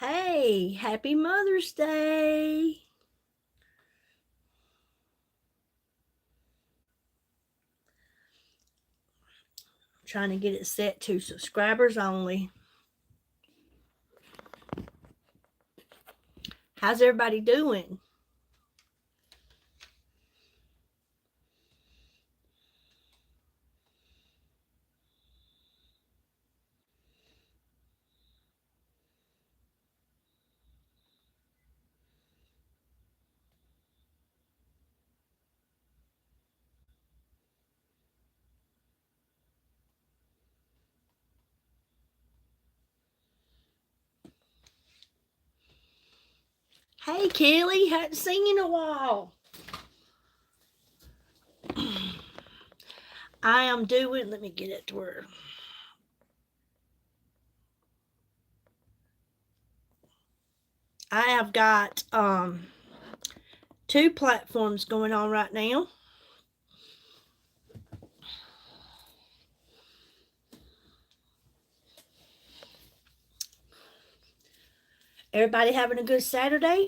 Hey, happy Mother's Day. I'm trying to get it set to subscribers only. How's everybody doing? Hey, Kelly, hadn't seen you in a while. I am doing, let me get it to where. I have got two platforms going on right now. Everybody having a good Saturday?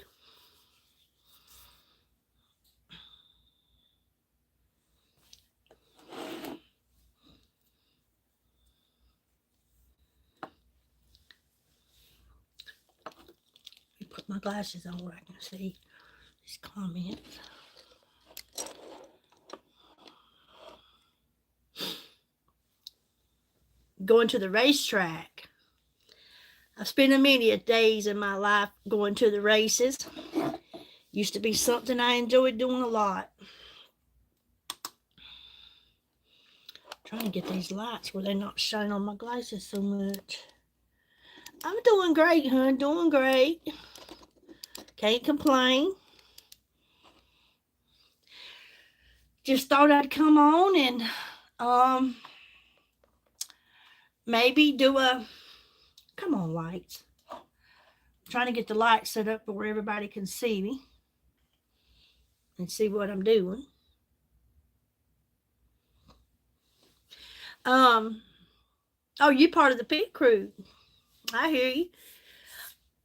Let me put my glasses on where I can see these comments. Going to the racetrack. I've spent many days in my life going to the races. Used to be something I enjoyed doing a lot. Trying to get these lights where they're not shining on my glasses so much. I'm doing great, hon. Doing great. Can't complain. Just thought I'd come on and maybe do a, come on, lights. I'm trying to get the lights set up where everybody can see me and see what I'm doing. Oh, you part of the pit crew. I hear you.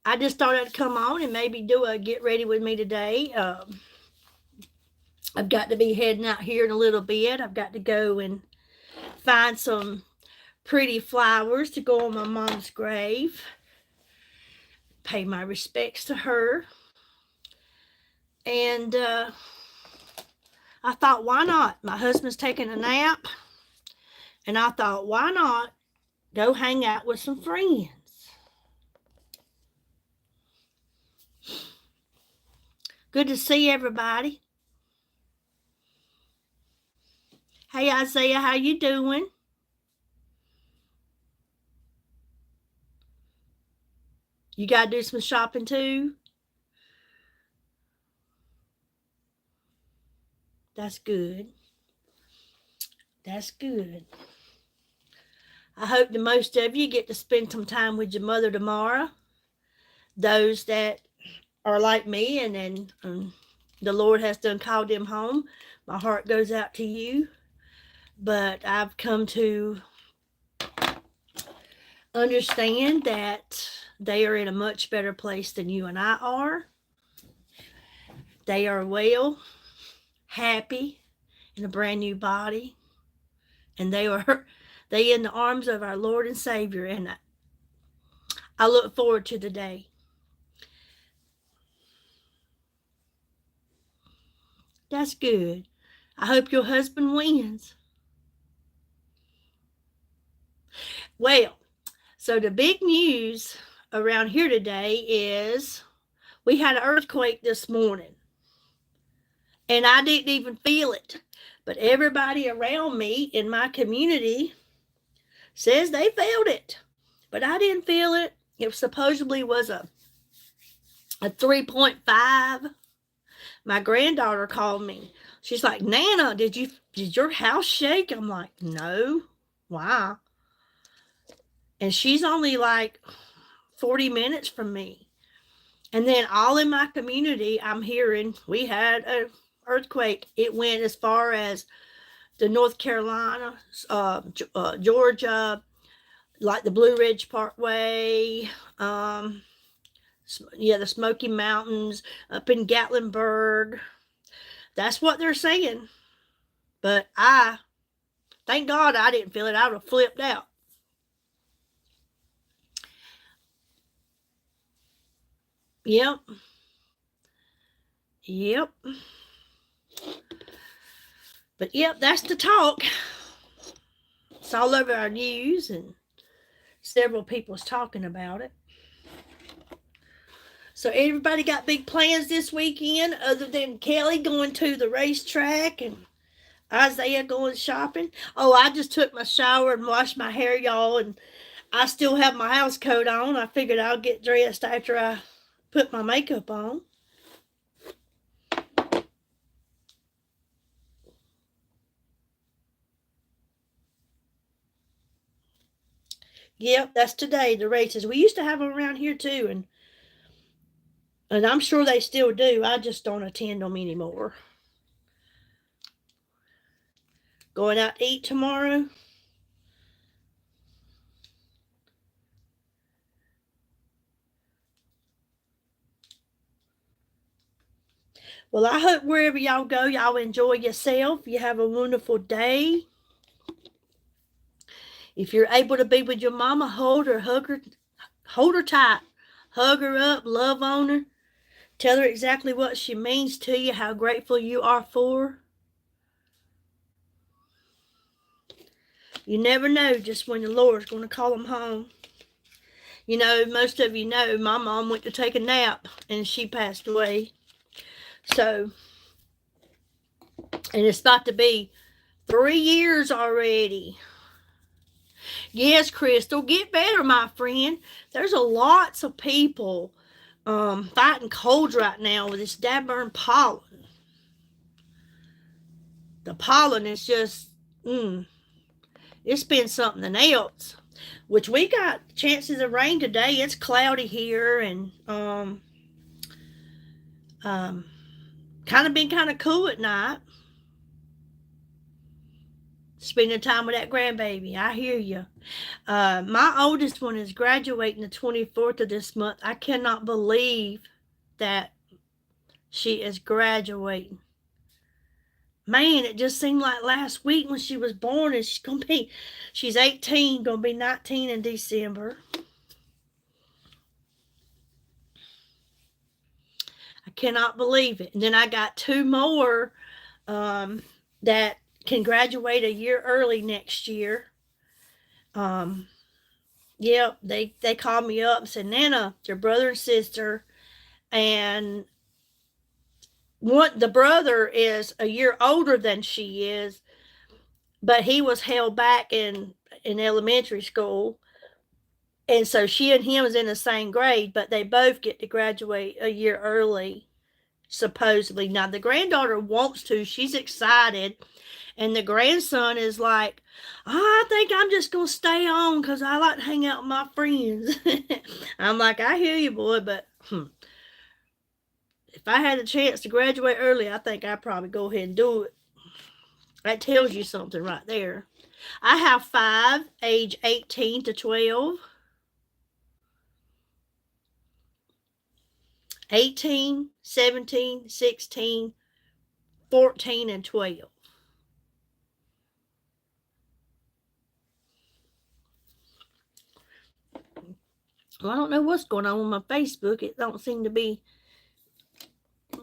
I just thought I'd come on and maybe do a get ready with me today. I've got to be heading out here in a little bit. I've got to go and find some pretty flowers to go on my mom's grave. Pay my respects to her. And I thought, why not? My husband's taking a nap. And I thought, why not go hang out with some friends? Good to see everybody. Hey, Isaiah, how you doing? You got to do some shopping too? That's good. That's good. I hope the most of you get to spend some time with your mother tomorrow. Those that are like me and the Lord has done called them home, my heart goes out to you. But I've come to understand that they are in a much better place than you and I are. They are well, happy, in a brand new body. And they in the arms of our Lord and Savior. And I look forward to the day. That's good. I hope your husband wins. Well, so the big news around here today is we had an earthquake this morning. And I didn't even feel it. But everybody around me in my community says they felt it. But I didn't feel it. It supposedly was a 3.5. My granddaughter called me. She's like, Nana, did your house shake? I'm like, no. Why? And she's only like 40 minutes from me. And then all in my community, I'm hearing we had an earthquake. It went as far as the North Carolina, Georgia, like the Blue Ridge Parkway, Yeah, the Smoky Mountains up in Gatlinburg. That's what they're saying. But thank God I didn't feel it. I would have flipped out. Yep. Yep. But yep, that's the talk. It's all over our news, and several people's talking about it. So everybody got big plans this weekend other than Kelly going to the racetrack and Isaiah going shopping. Oh, I just took my shower and washed my hair, y'all, and I still have my house coat on. I figured I'll get dressed after I put my makeup on. Yep, that's today, the races. We used to have them around here too, and I'm sure they still do. I just don't attend them anymore. Going out to eat tomorrow? Well, I hope wherever y'all go, y'all enjoy yourself. You have a wonderful day. If you're able to be with your mama, hold her tight. Hug her up, love on her. Tell her exactly what she means to you, how grateful you are for her. You never know just when the Lord's going to call them home. You know, most of you know my mom went to take a nap and she passed away. So, and it's about to be 3 years already. Yes, Crystal, get better, my friend. There's a lots of people fighting colds right now with this dabburn pollen. The pollen is just, it's been something else. Which we got chances of rain today. It's cloudy here and kind of cool at night. Spending time with that grandbaby. I hear you. My oldest one is graduating the 24th of this month. I cannot believe that she is graduating. Man, it just seemed like last week when she was born, and she's 18, gonna be 19 in December. I cannot believe it. And then I got 2 more that can graduate a year early next year. Yep, they called me up and said, Nana, your brother and sister, and the brother is a year older than she is, but he was held back in elementary school, and so she and him is in the same grade, but they both get to graduate a year early, supposedly. Now the granddaughter wants to; she's excited. And the grandson is like, I think I'm just going to stay on because I like to hang out with my friends. I'm like, I hear you, boy, but if I had a chance to graduate early, I think I'd probably go ahead and do it. That tells you something right there. I have 5, age 18 to 12. 18, 17, 16, 14, and 12. Well, I don't know what's going on with my Facebook. It don't seem to be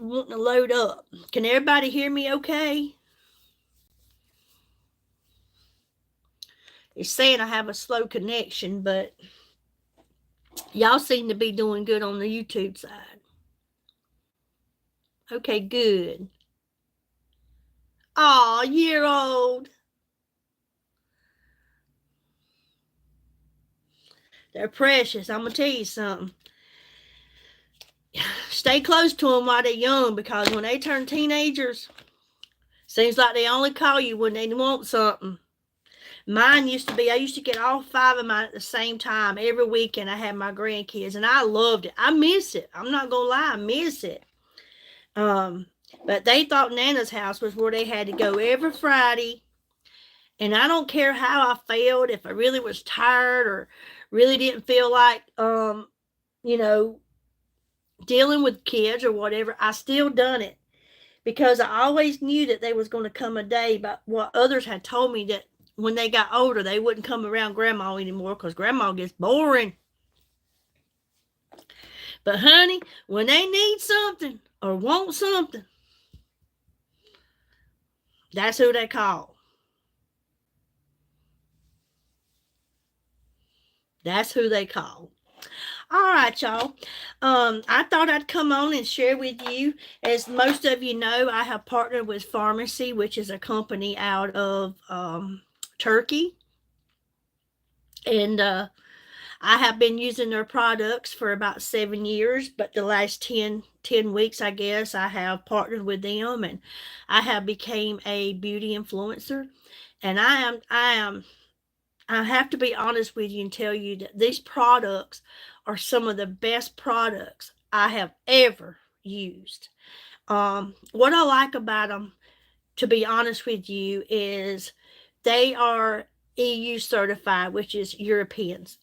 wanting to load up. Can everybody hear me okay? It's saying I have a slow connection, but y'all seem to be doing good on the YouTube side. Okay, good. Aw, year old. They're precious. I'm going to tell you something. Stay close to them while they're young, because when they turn teenagers, seems like they only call you when they want something. Mine used to be, I used to get all 5 of mine at the same time. Every weekend I had my grandkids, and I loved it. I miss it. I'm not going to lie, I miss it. But they thought Nana's house was where they had to go every Friday. And I don't care how I felt, if I really was tired or really didn't feel like, you know, dealing with kids or whatever, I still done it because I always knew that there was going to come a day, but what others had told me that when they got older, they wouldn't come around grandma anymore because grandma gets boring. But honey, when they need something or want something, that's who they call. That's who they call. All right, y'all. I thought I'd come on and share with you. As most of you know, I have partnered with Pharmacy, which is a company out of Turkey. And I have been using their products for about 7 years, but the last 10 weeks, I guess, I have partnered with them, and I have became a beauty influencer. And I have to be honest with you and tell you that these products are some of the best products I have ever used. What I like about them, to be honest with you, is they are EU certified, which is Europeans,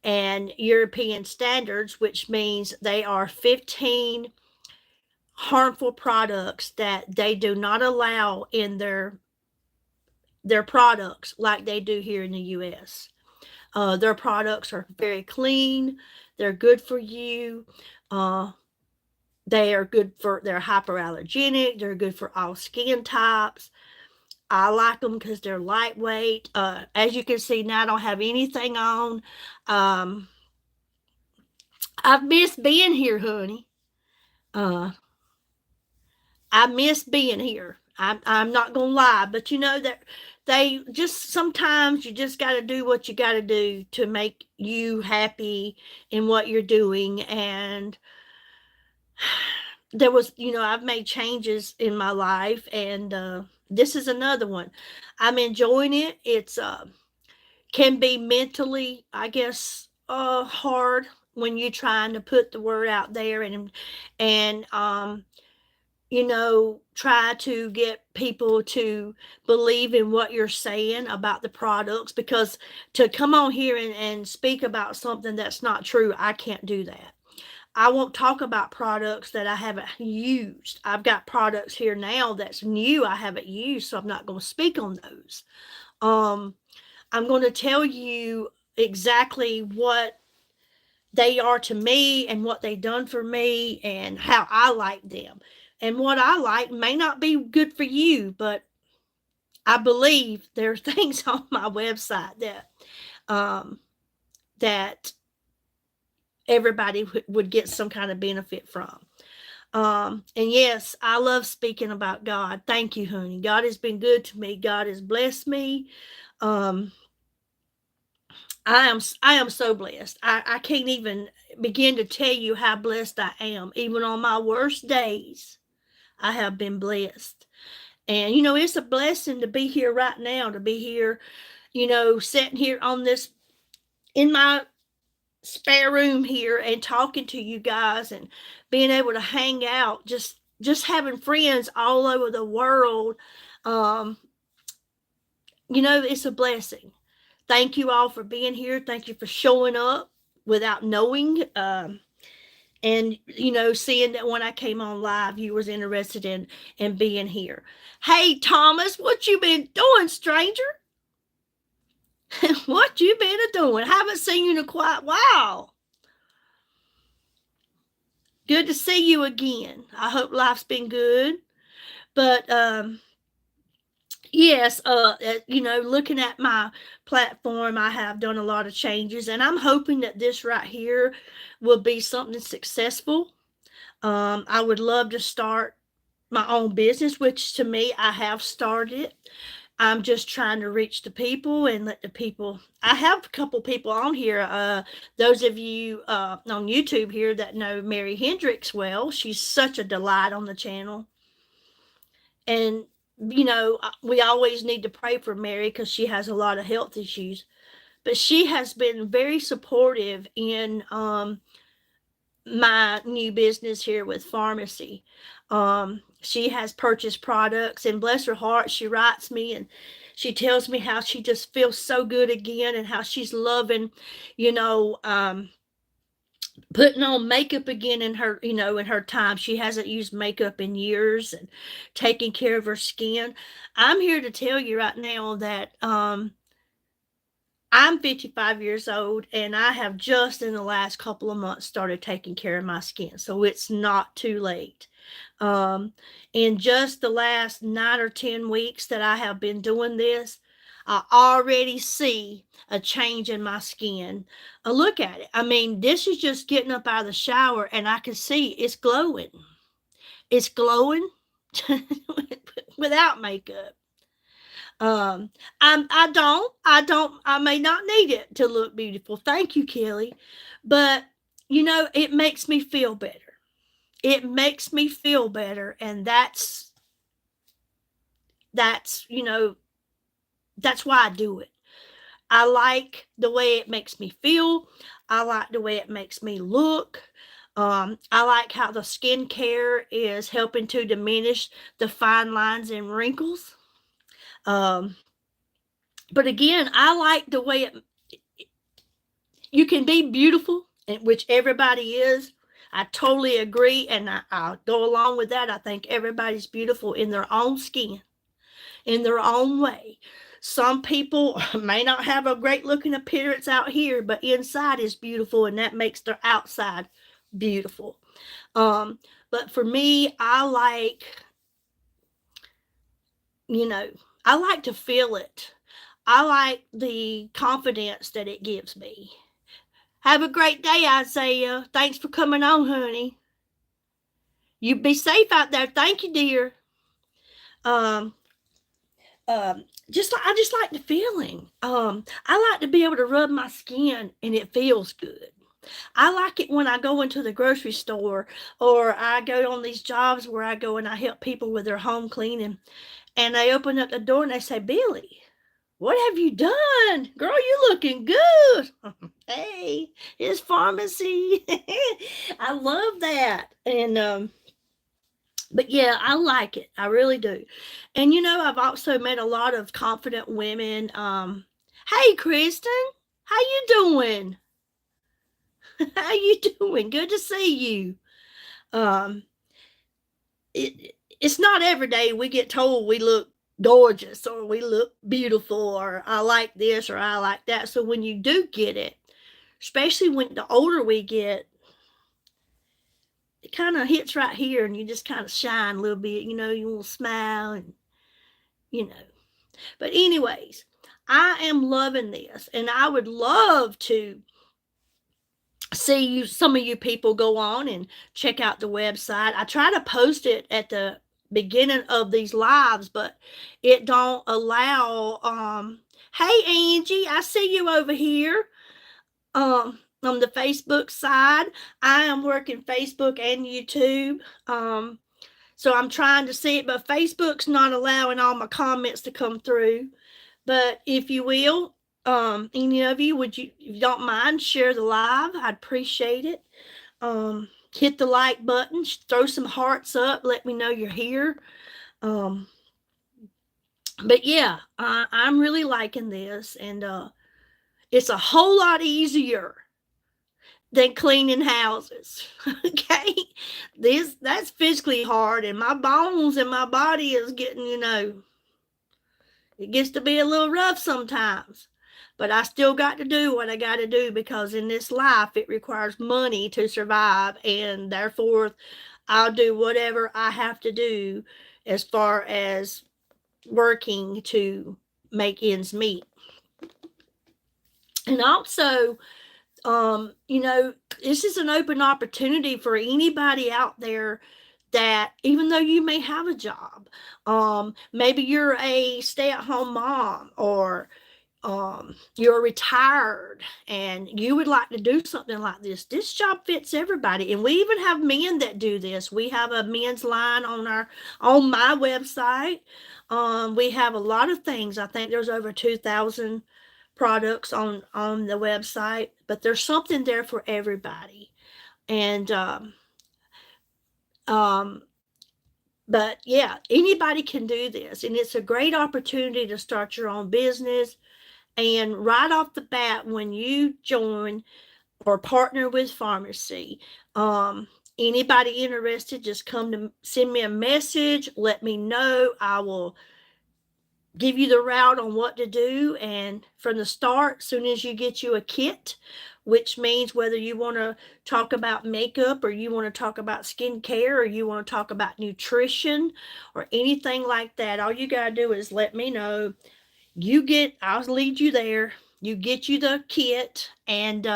and European standards, which means they are 15 harmful products that they do not allow in their products like they do here in the US. Their products are very clean. They're good for you. Uh, they are good for, they're hyperallergenic. They're good for all skin types. I like them because they're lightweight. As you can see now, I don't have anything on. Um, I've missed being here, honey. Uh, I miss being here. I'm not gonna lie, but you know that they just sometimes you just got to do what you got to do to make you happy in what you're doing. And there was, I've made changes in my life, and this is another one. I'm enjoying it. It's can be mentally, I guess, hard when you're trying to put the word out there and try to get people to believe in what you're saying about the products, because to come on here and speak about something that's not true, I can't do that. I won't talk about products that I haven't used. I've got products here now that's new I haven't used, so I'm not going to speak on those. Um, I'm going to tell you exactly what they are to me and what they done for me and how I like them. And what I like may not be good for you, but I believe there are things on my website um, that everybody would get some kind of benefit from. And yes, I love speaking about God. Thank you, honey. God has been good to me. God has blessed me. Um, I am so blessed. I can't even begin to tell you how blessed I am. Even on my worst days, I have been blessed. And it's a blessing to be here right now, to be here, sitting here on this in my spare room here and talking to you guys and being able to hang out, just having friends all over the world. Um, it's a blessing. Thank you all for being here. Thank you for showing up without knowing. And seeing that when I came on live, you was interested in being here. Hey, Thomas, what you been doing, stranger? What you been doing? Haven't seen you in a quite while. Good to see you again. I hope life's been good. But yes, looking at my platform, I have done a lot of changes, and I'm hoping that this right here will be something successful. I would love to start my own business, which to me, I have started. I'm just trying to reach the people and let the people. I have a couple people on here. Those of you on YouTube here that know Mary Hendricks well, she's such a delight on the channel. And we always need to pray for Mary because she has a lot of health issues. But she has been very supportive in my new business here with Pharmacy. She has purchased products, and bless her heart, she writes me and she tells me how she just feels so good again and how she's loving, putting on makeup again in her, in her time. She hasn't used makeup in years, and taking care of her skin. I'm here to tell you right now that I'm 55 years old, and I have just in the last couple of months started taking care of my skin. So it's not too late. In just the last 9 or 10 weeks that I have been doing this, I already see a change in my skin. Look at it. I mean, this is just getting up out of the shower, and I can see it's glowing. It's glowing without makeup. I may not need it to look beautiful. Thank you, Kelly. But, it makes me feel better. It makes me feel better. And that's, that's why I do it. I like the way it makes me feel. I like the way it makes me look. I like how the skincare is helping to diminish the fine lines and wrinkles. But again, I like the way you can be beautiful, which everybody is. I totally agree, and I'll go along with that. I think everybody's beautiful in their own skin, in their own way. Some people may not have a great looking appearance out here, but inside is beautiful, and that makes their outside beautiful. But for me, I like to feel it. I like the confidence that it gives me. Have a great day, Isaiah. Thanks for coming on, honey. You be safe out there. Thank you, dear. I just like the feeling. I like to be able to rub my skin and it feels good. I like it when I go into the grocery store, or I go on these jobs where I go and I help people with their home cleaning, and they open up the door and they say, Billy, what have you done? Girl, you looking good. Hey, it's pharmacy. I love that. And but yeah, I like it. I really do. And I've also met a lot of confident women. Hey Kristen, how you doing? How you doing? Good to see you. Um it's not every day we get told we look gorgeous, or we look beautiful, or I like this or I like that. So when you do get it, especially when the older we get, it kind of hits right here, and you just kind of shine a little bit, you will smile, and you know. But anyways, I am loving this, and I would love to see some of you people go on and check out the website. I try to post it at the beginning of these lives, but it don't allow. Hey Angie, I see you over here. On the Facebook side, I am working Facebook and YouTube. So I'm trying to see it, but Facebook's not allowing all my comments to come through. But if you will, any of you, if you don't mind, share the live. I'd appreciate it. Hit the like button, throw some hearts up, let me know you're here. But yeah, I'm really liking this, and it's a whole lot easier than cleaning houses. Okay, that's physically hard, and my bones and my body is getting, it gets to be a little rough sometimes. But I still got to do what I got to do, because in this life it requires money to survive, and therefore I'll do whatever I have to do as far as working to make ends meet. And also, this is an open opportunity for anybody out there that, even though you may have a job, maybe you're a stay-at-home mom, or you're retired and you would like to do something like this job fits everybody. And we even have men that do this. We have a men's line on my website. We have a lot of things. I think there's over 2,000 products on the website, but there's something there for everybody. And but yeah, anybody can do this, and it's a great opportunity to start your own business. And right off the bat, when you join, or partner with pharmacy. Anybody interested, just send me a message. Let me know. I will give you the route on what to do. And from the start, soon as you get you a kit, which means whether you want to talk about makeup or you want to talk about skincare or you want to talk about nutrition or anything like that, all you got to do is let me know. I'll lead you there. You get you the kit, and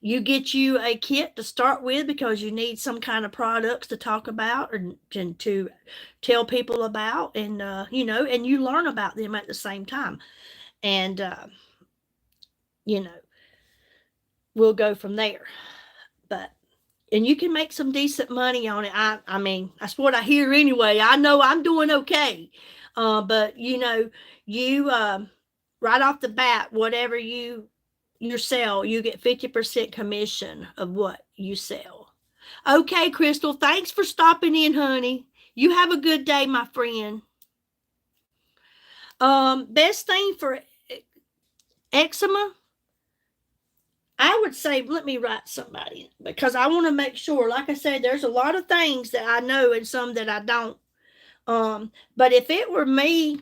you get you a kit to start with because you need some kind of products to talk about or to tell people about, and and you learn about them at the same time, and you know we'll go from there. But and you can make some decent money on it. I mean, that's what I hear anyway. I know I'm doing okay, but you right off the bat, whatever you sell, you get 50% commission of what you sell. Okay, Crystal, thanks for stopping in, honey. You have a good day, my friend. Best thing for eczema, I would say, let me write somebody because I want to make sure. Like I said, there's a lot of things that I know and some that I don't. But if it were me,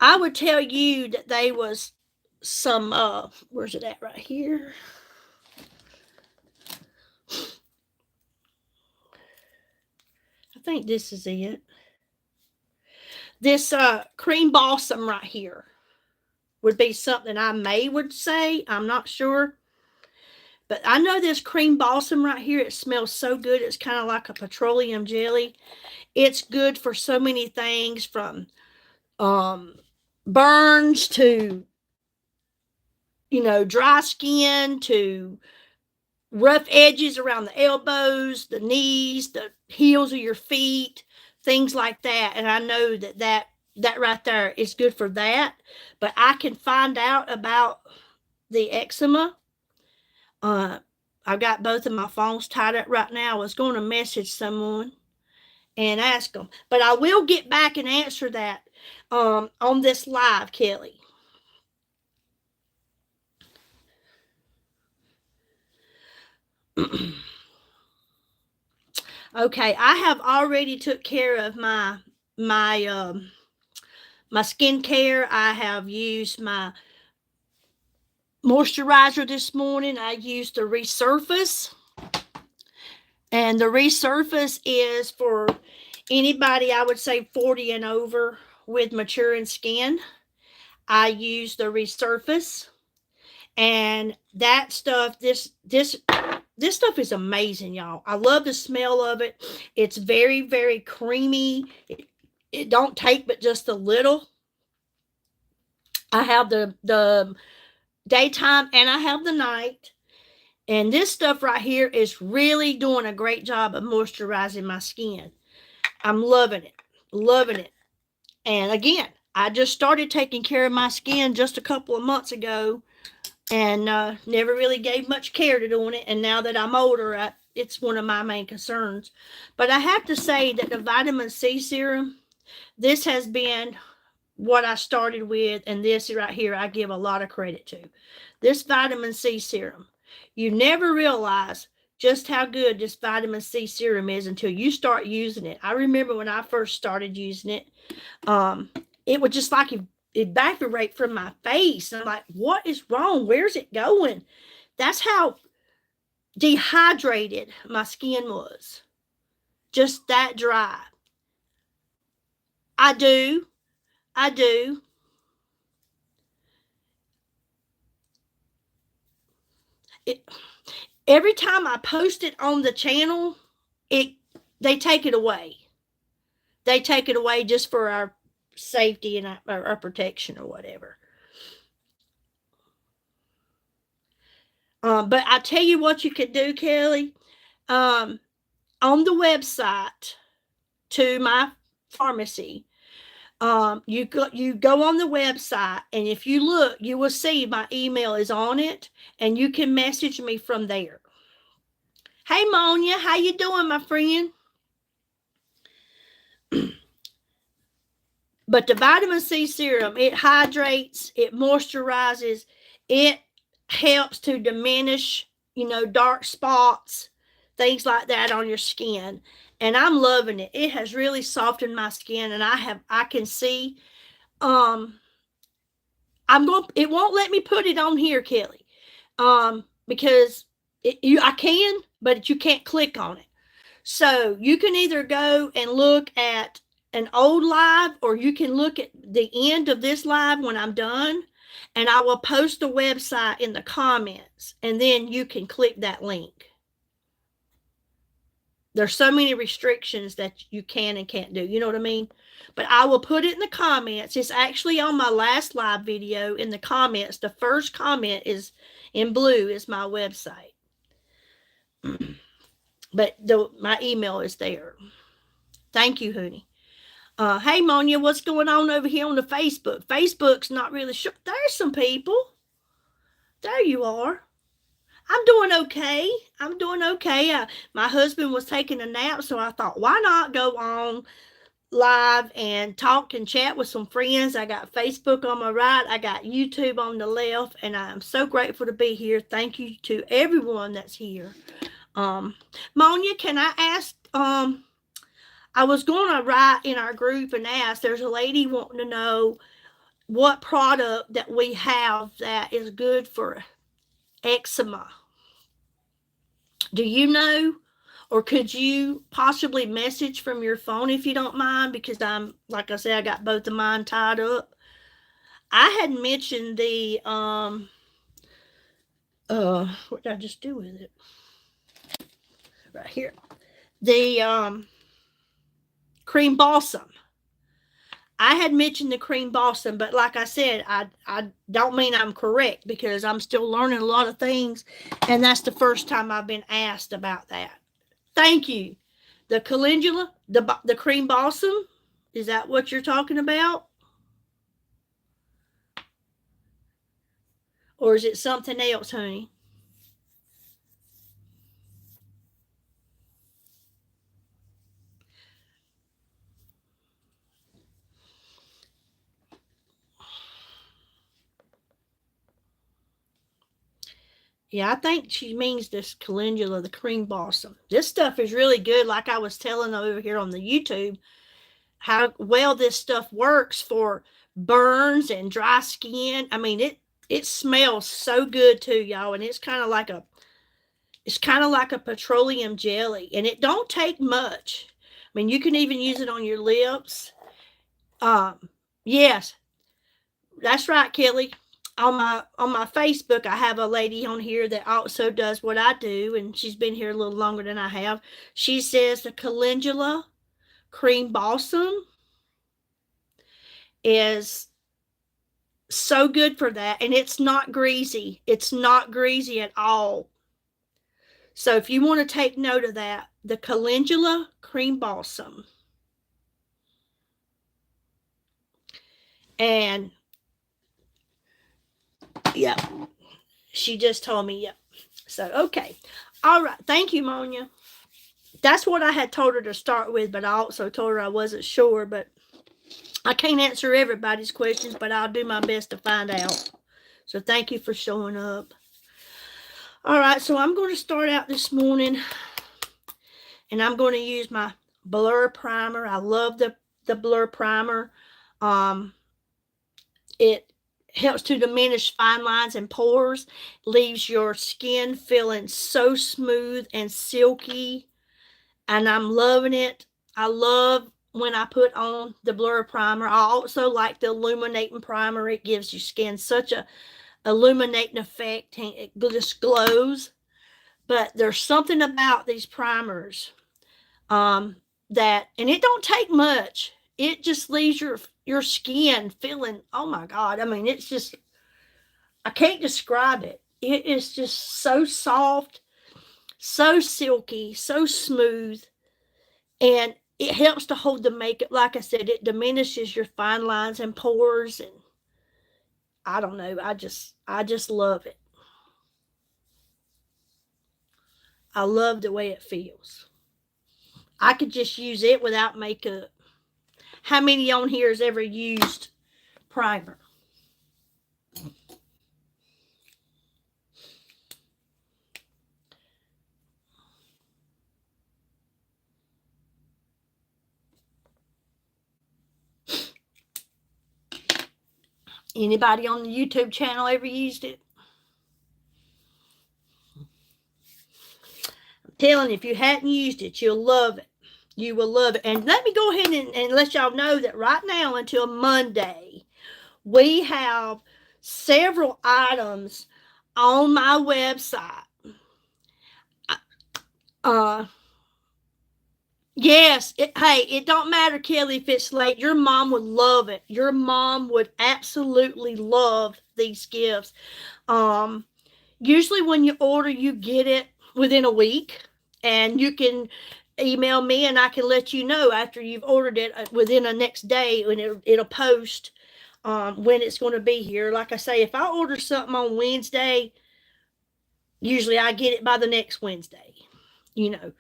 I would tell you that they was some where's it at right here? I think this is it. This cream balsam right here would be something I would say. I'm not sure. But I know this cream balsam right here, it smells so good. It's kind of like a petroleum jelly. It's good for so many things, from burns to, dry skin to rough edges around the elbows, the knees, the heels of your feet, things like that. And I know that right there is good for that. But I can find out about the eczema. I've got both of my phones tied up right now. I was going to message someone and ask them, but I will get back and answer that on this live, Kelly. Okay, I have already took care of my skincare. I have used my moisturizer this morning. I used the Resurface, and the Resurface is for anybody, I would say 40 and over with maturing skin. I use the Resurface, and that stuff, this stuff is amazing, y'all. I love the smell of it. It's very, very creamy. It don't take but just a little. I have the daytime and I have the night. And this stuff right here is really doing a great job of moisturizing my skin. I'm loving it. Loving it. And again, I just started taking care of my skin just a couple of months ago, and never really gave much care to doing it. And now that I'm older, it's one of my main concerns. But I have to say that the vitamin C serum, this has been what I started with, and this right here I give a lot of credit to. This vitamin C serum, you never realize just how good this vitamin C serum is until you start using it. I remember when I first started using it, it would just like evaporate from my face. And I'm like, what is wrong? Where's it going? That's how dehydrated my skin was. Just that dry. I do. Every time I post it on the channel, they take it away. They take it away just for our safety and our protection or whatever. But I tell you what you could do, Kelly. On the website to my pharmacy, you go on the website, and if you look, you will see my email is on it, and you can message me from there. Hey, Monia, how you doing, my friend? But the vitamin C serum, it hydrates, it moisturizes, it helps to diminish, dark spots, things like that on your skin. And I'm loving it. It has really softened my skin, and I can see um it won't let me put it on here, Kelly. Because I can, but you can't click on it. So you can either go and look at an old live, or you can look at the end of this live when I'm done, and I will post the website in the comments, and then you can click that link. There's so many restrictions that you can and can't do. You know what I mean? But I will put it in the comments. It's actually on my last live video in the comments. The first comment is in blue is my website. But my email is there. Thank you, honey. Hey, Monia, what's going on over here on the Facebook? Facebook's not really sure. There's some people. There you are. I'm doing okay. I'm doing okay. My husband was taking a nap, so I thought, why not go on live and talk and chat with some friends? I got Facebook on my right. I got YouTube on the left, and I'm so grateful to be here. Thank you to everyone that's here. Monia, can I ask, I was going to write in our group and ask, there's a lady wanting to know what product that we have that is good for eczema. Do you know? Or could you possibly message from your phone if you don't mind? Because like I said, I got both of mine tied up. I had mentioned the, what did I just do with it? Right here. The, cream balsam. I had mentioned the cream balsam, but like I said, I don't mean I'm correct, because I'm still learning a lot of things, and that's the first time I've been asked about that. Thank you. The calendula, the cream balsam, is that what you're talking about? Or is it something else, honey? Yeah, I think she means this calendula, the cream balsam. This stuff is really good. Like I was telling over here on the YouTube, how well this stuff works for burns and dry skin. I mean, it smells so good too, y'all, and it's kind of like a petroleum jelly, and it don't take much. I mean, you can even use it on your lips. Yes, that's right, Kelly. On my Facebook, I have a lady on here that also does what I do, and she's been here a little longer than I have. She says the calendula cream balsam is so good for that, and it's not greasy. It's not greasy at all. So if you want to take note of that, the calendula cream balsam. And yeah, she just told me, yep. So okay. All right. Thank you, Monia. That's what I had told her to start with, but I also told her I wasn't sure, but I can't answer everybody's questions, but I'll do my best to find out. So thank you for showing up. All right, so I'm going to start out this morning, and I'm going to use my Blur Primer. I love the Blur Primer. It helps to diminish fine lines and pores, leaves your skin feeling so smooth and silky, and I'm loving it. I love when I put on the Blur Primer. I also like the illuminating primer. It gives your skin such a illuminating effect, and it just glows. But there's something about these primers, that, and it don't take much. It just leaves your skin feeling, oh my God. I mean, it's just, I can't describe it. It is just so soft, so silky, so smooth, and it helps to hold the makeup. Like I said, it diminishes your fine lines and pores, and I don't know. I just love it. I love the way it feels. I could just use it without makeup. how many on here has ever used primer? Anybody on the YouTube channel ever used it? I'm telling you, if you hadn't used it, you'll love it. You will love it. And let me go ahead and let y'all know that right now until Monday, we have several items on my website. Yes, hey, it don't matter, Kelly, if it's late. Your mom would love it. Your mom would absolutely love these gifts. Usually when you order, you get it within a week, and you can email me and I can let you know after you've ordered it within the next day when it'll post when it's going to be here. Like I say, if I order something on Wednesday, usually I get it by the next Wednesday, you know.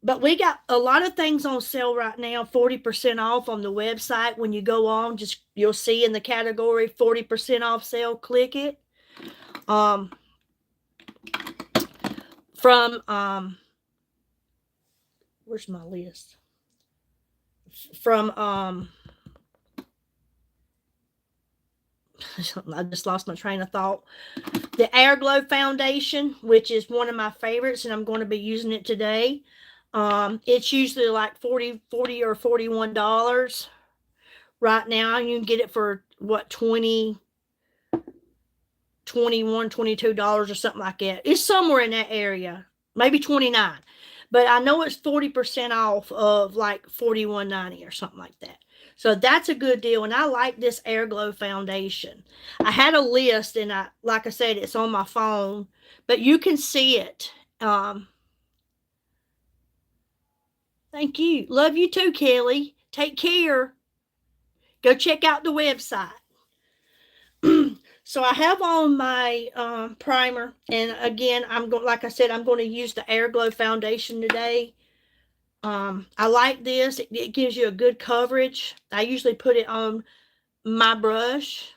But we got a lot of things on sale right now, 40% off on the website. When you go on, just you'll see in the category 40% off sale. Click it. Where's my list? From I just lost my train of thought. The Airglow Foundation, which is one of my favorites, and I'm going to be using it today. It's usually like $40 or $41. Right now, you can get it for what, $20, $21, $22 or something like that. It's somewhere in that area, maybe $29. But I know it's 40% off of like $41.90 or something like that. So that's a good deal, and I like this Airglow Foundation. I had a list, and like I said, it's on my phone, but you can see it. Thank you. Love you too, Kelly. Take care. Go check out the website. So I have on my primer, and again, like I said, I'm going to use the Airglow Foundation today. I like this. It gives you a good coverage. I usually put it on my brush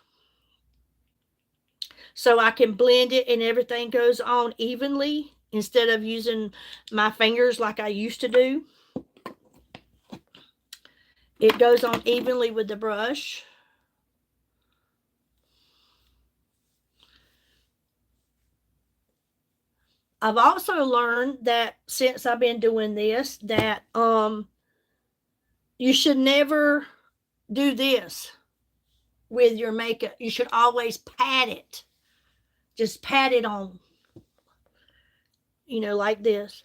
so I can blend it and everything goes on evenly instead of using my fingers like I used to do. It goes on evenly with the brush. I've also learned that since I've been doing this, that you should never do this with your makeup. You should always pat it. Just pat it on. You know, like this.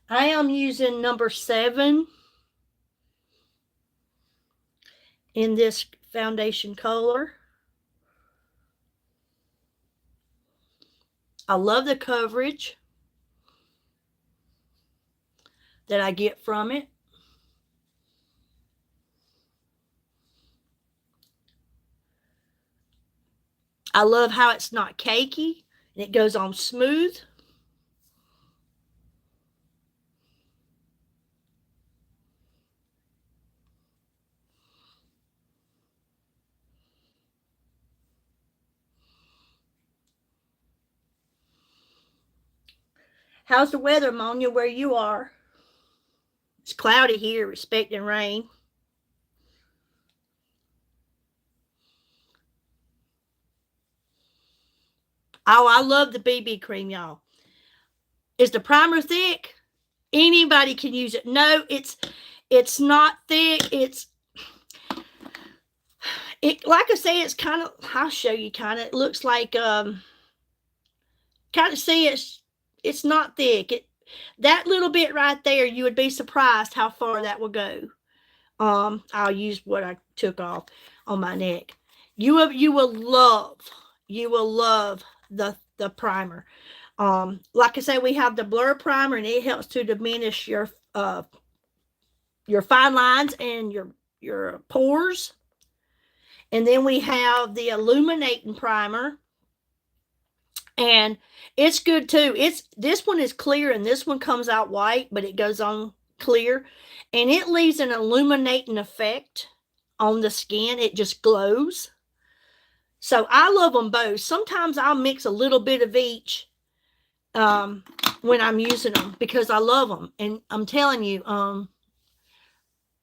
I am using number 7 in this foundation color. I love the coverage that I get from it. I love how it's not cakey and it goes on smooth. How's the weather, Monia, where you are? It's cloudy here, expecting rain. Oh, I love the BB cream, y'all. Is the primer thick? Anybody can use it. No, it's not thick. It like I say, it's kind of, I'll show you kind of, it looks like kind of see it's not thick. That little bit right there, you would be surprised how far that will go. I'll use what I took off on my neck. You will love the primer. Like I say, we have the blur primer, and it helps to diminish your fine lines and your pores. And then we have the illuminating primer, And it's good too. This one is clear and this one comes out white, but it goes on clear, and it leaves an illuminating effect on the skin. It just glows. So I love them both. Sometimes I'll mix a little bit of each when I'm using them because I love them. And I'm telling you,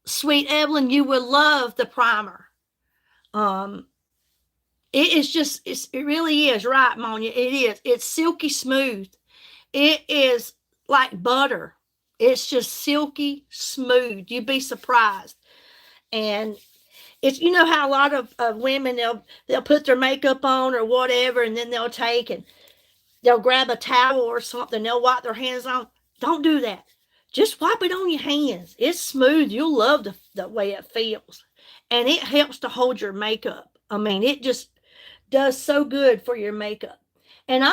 sweet Evelyn, you will love the primer. It is just, it really is, right, Monia? It is. It's silky smooth. It is like butter. It's just silky smooth. You'd be surprised. And it's, you know how a lot of women, they'll put their makeup on or whatever, and then they'll take and they'll grab a towel or something. They'll wipe their hands on. Don't do that. Just wipe it on your hands. It's smooth. You'll love the way it feels. And it helps to hold your makeup. I mean, it just does so good for your makeup. And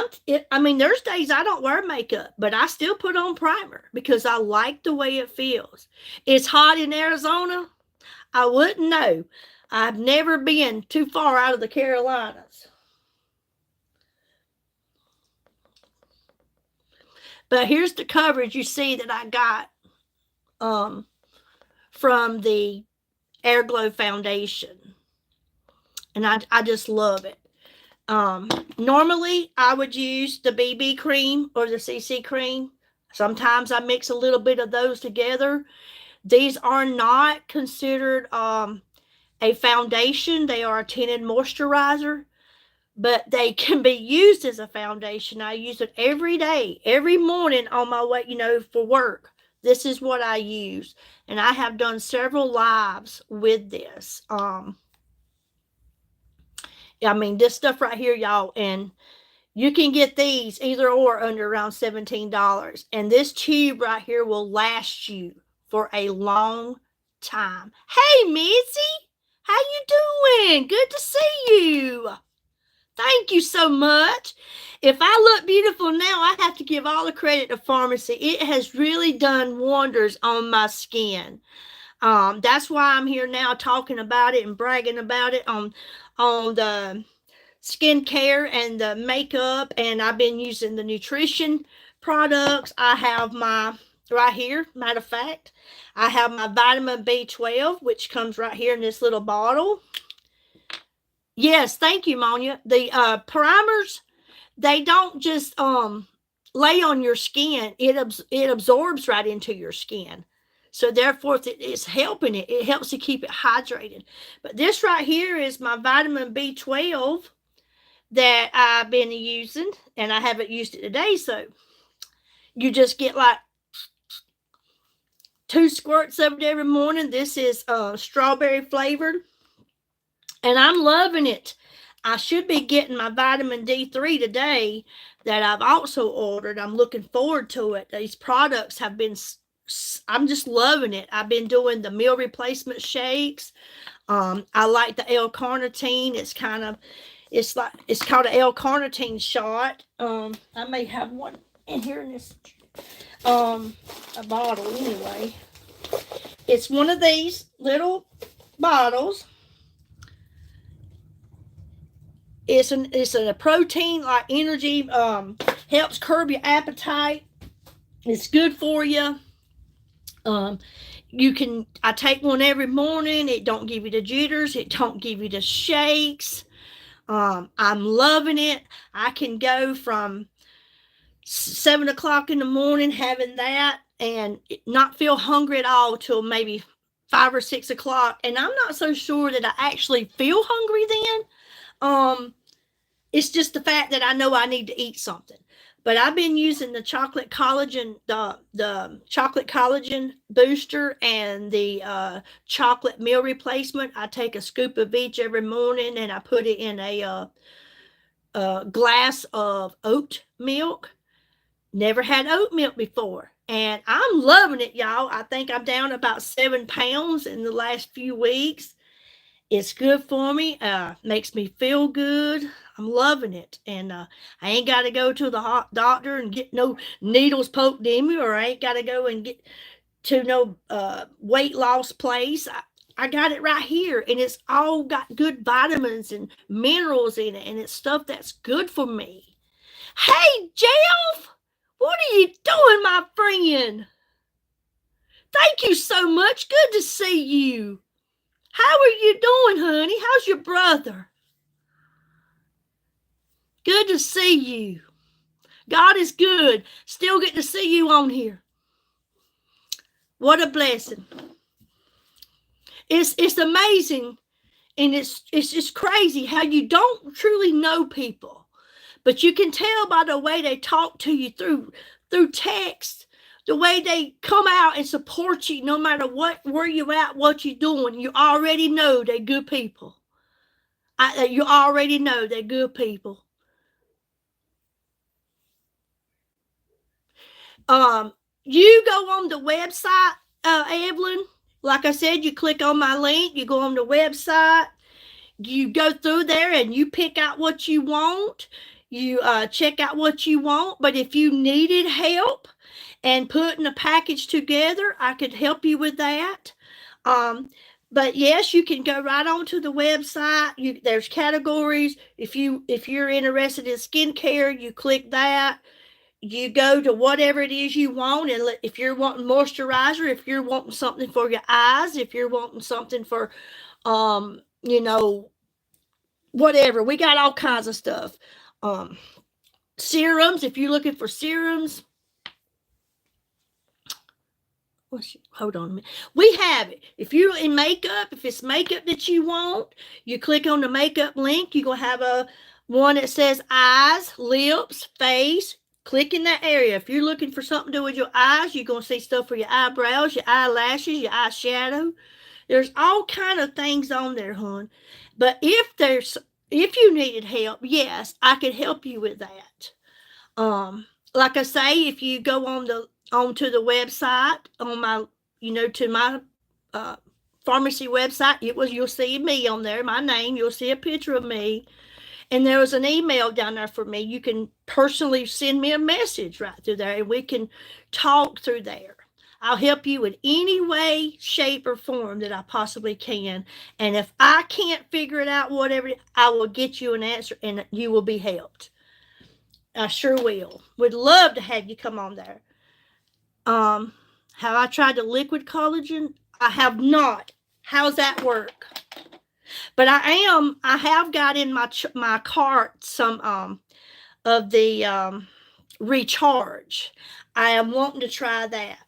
I mean, there's days I don't wear makeup, but I still put on primer because I like the way it feels. It's hot in Arizona. I wouldn't know. I've never been too far out of the Carolinas. But here's the coverage you see that I got from the Airglow foundation. And I just love it. Normally, I would use the BB cream or the CC cream. Sometimes I mix a little bit of those together. These are not considered a foundation. They are a tinted moisturizer, but they can be used as a foundation. I use it every day, every morning on my way, for work. This is what I use. And I have done several lives with this. I mean, this stuff right here, y'all, and you can get these either or under around $17. And this tube right here will last you for a long time. Hey, Missy, how you doing? Good to see you. Thank you so much. If I look beautiful now, I have to give all the credit to Pharmacy. It has really done wonders on my skin. That's why I'm here now talking about it and bragging about it on the skincare and the makeup. And I've been using the nutrition products. I have my, right here, matter of fact, I have my vitamin B12, which comes right here in this little bottle. Yes, thank you, Monia. The primers, they don't just lay on your skin. It absorbs right into your skin. So therefore, it's helping it. It helps to keep it hydrated. But this right here is my vitamin B12 that I've been using, and I haven't used it today. So you just get like 2 squirts of it every morning. This is strawberry flavored, and I'm loving it. I should be getting my vitamin D3 today that I've also ordered. I'm looking forward to it. These products have been, I'm just loving it. I've been doing the meal replacement shakes. I like the L-carnitine. It's called an L-carnitine shot. I may have one in here in this a bottle anyway. It's one of these little bottles. It's a protein like energy, helps curb your appetite. It's good for you. I take one every morning. It don't give you the jitters. It don't give you the shakes. I'm loving it. I can go from 7 o'clock in the morning having that and not feel hungry at all till maybe 5 or 6 o'clock. And I'm not so sure that I actually feel hungry then. It's just the fact that I know I need to eat something. But I've been using the chocolate collagen, the chocolate collagen booster and the chocolate meal replacement. I take a scoop of each every morning and I put it in a glass of oat milk. Never had oat milk before. And I'm loving it, y'all. I think I'm down about 7 pounds in the last few weeks. It's good for me. Makes me feel good. I'm loving it. And I ain't got to go to the doctor and get no needles poked in me, or I ain't got to go and get to no weight loss place. I got it right here, and it's all got good vitamins and minerals in it, and it's stuff that's good for me. Hey, Jeff, what are you doing, my friend? Thank you so much. Good to see you. How are you doing, honey? How's your brother? Good to see you. God is good. Still get to see you on here. What a blessing. It's amazing, and it's just crazy how you don't truly know people, but you can tell by the way they talk to you through text, the way they come out and support you no matter where you at, what you're doing. You already know they're good people. You already know they're good people. You go on the website, Evelyn. Like I said, you click on my link, you go on the website, you go through there and you pick out what you want. You check out what you want. But if you needed help and putting a package together, I could help you with that. But yes, you can go right onto the website. There's categories. If you're interested in skincare, you click that. You go to whatever it is you want, and if you're wanting moisturizer, if you're wanting something for your eyes, if you're wanting something for whatever, we got all kinds of stuff. Serums, if you're looking for serums, hold on a minute. We have it. If you're in makeup, if it's makeup that you want, you click on the makeup link. You're going to have a one that says eyes, lips, face. Click in that area. If you're looking for something to do with your eyes, you're going to see stuff for your eyebrows, your eyelashes, your eyeshadow. There's all kind of things on there, hon. But if you needed help, yes, I could help you with that. Like I say, if you go onto the website on my, to my pharmacy website, you'll see me on there, my name. You'll see a picture of me. And there was an email down there for me. You can personally send me a message right through there, and we can talk through there. I'll help you in any way, shape, or form that I possibly can. And if I can't figure it out, whatever, I will get you an answer, and you will be helped. I sure will. Would love to have you come on there. Have I tried the liquid collagen? I have not. How's that work? But I have got in my cart some of the recharge. I am wanting to try that.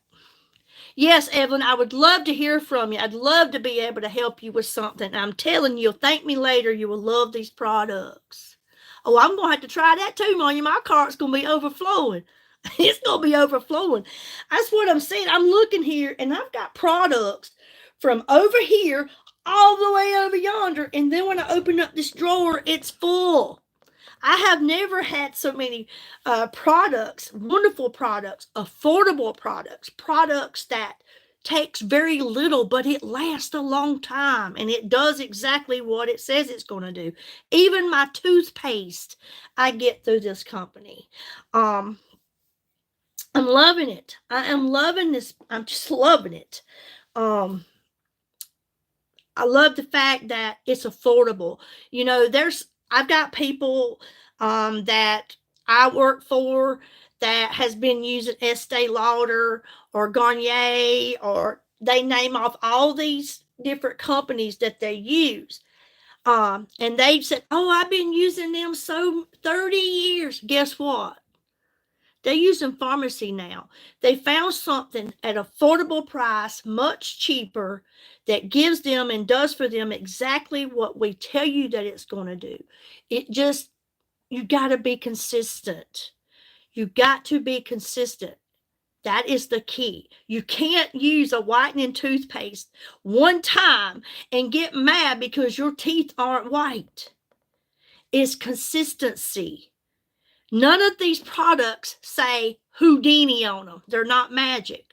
Yes, Evelyn, I would love to hear from you. I'd love to be able to help you with something. I'm telling you, you'll thank me later. You will love these products. Oh, I'm going to have to try that too, Monya. My cart's going to be overflowing. It's going to be overflowing. That's what I'm saying. I'm looking here, and I've got products from over here all the way over yonder. And then when I open up this drawer, it's full. I have never had so many products, wonderful products, affordable products that takes very little, but it lasts a long time, and it does exactly what it says it's going to do. Even my toothpaste, I get through this company. I'm loving it. I am loving this. I'm just loving it. I love the fact that it's affordable. I've got people that I work for that has been using Estee Lauder or Garnier, or they name off all these different companies that they use. And they've said, oh, I've been using them 30 years. Guess what? They're using pharmacy now. They found something at affordable price, much cheaper, that gives them and does for them exactly what we tell you that it's going to do. You got to be consistent. You got to be consistent. That is the key. You can't use a whitening toothpaste one time and get mad because your teeth aren't white. It's consistency. None of these products say Houdini on them. They're not magic.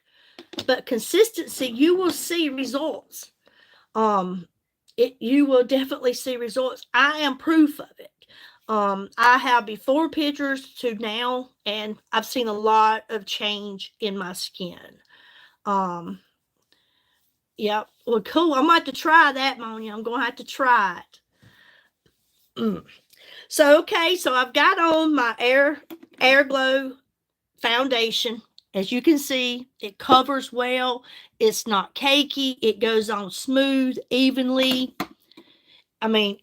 But consistency, you will see results. You will definitely see results. I am proof of it. I have before pictures to now, and I've seen a lot of change in my skin. Yeah, well, cool. I'm going to have to try that, Monya. I'm going to have to try it. So, okay, so I've got on my Air Glow foundation. As you can see, it covers well. It's not cakey. It goes on smooth, evenly. I mean,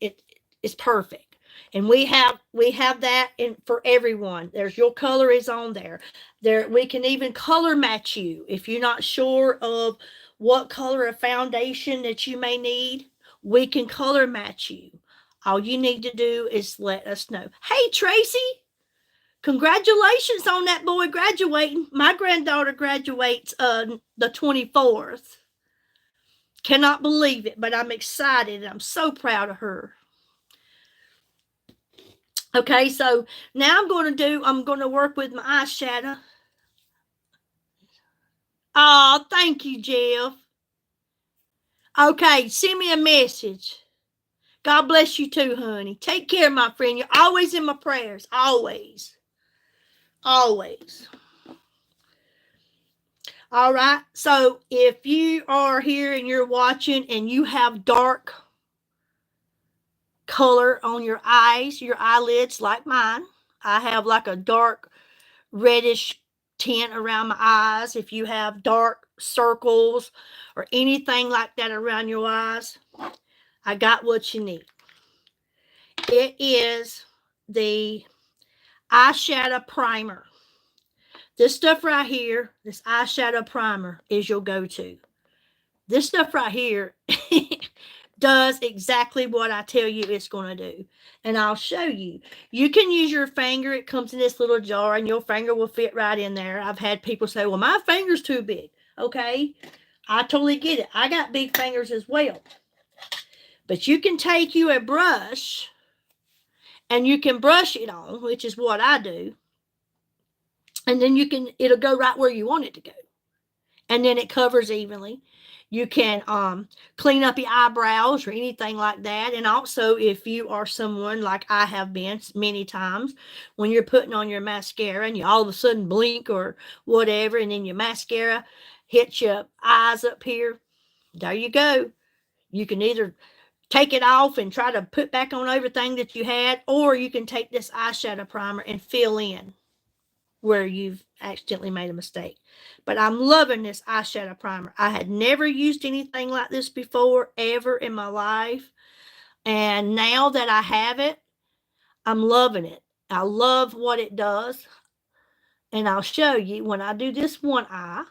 it's perfect. And we have that in for everyone. There's your color is on there. There we can even color match you if you're not sure of what color of foundation that you may need. We can color match you. All you need to do is let us know. Hey, Tracy, congratulations on that boy graduating. My granddaughter graduates the 24th. Cannot believe it, but I'm excited. I'm so proud of her. Okay, so now I'm going to work with my eyeshadow. Oh, thank you, Jeff. Okay, send me a message. God bless you too, honey. Take care, my friend. You're always in my prayers. Always. Always. All right, so if you are here and you're watching and you have dark color on your eyes, your eyelids like mine, I have like a dark reddish tint around my eyes. If you have dark circles or anything like that around your eyes, I got what you need. It is the eyeshadow primer. This stuff right here, this eyeshadow primer is your go-to. This stuff right here does exactly what I tell you it's going to do. And I'll show you. You can use your finger. It comes in this little jar and your finger will fit right in there. I've had people say, well, my finger's too big. Okay, I totally get it. I got big fingers as well. But you can take you a brush and you can brush it on, which is what I do. And then it'll go right where you want it to go. And then it covers evenly. You can clean up your eyebrows or anything like that. And also, if you are someone like I have been many times, when you're putting on your mascara and you all of a sudden blink or whatever, and then your mascara hits your eyes up here, there you go. You can either take it off and try to put back on everything that you had, or you can take this eyeshadow primer and fill in where you've accidentally made a mistake. But I'm loving this eyeshadow primer. I had never used anything like this before, ever in my life. And now that I have it, I'm loving it. I love what it does. And I'll show you when I do this one eye.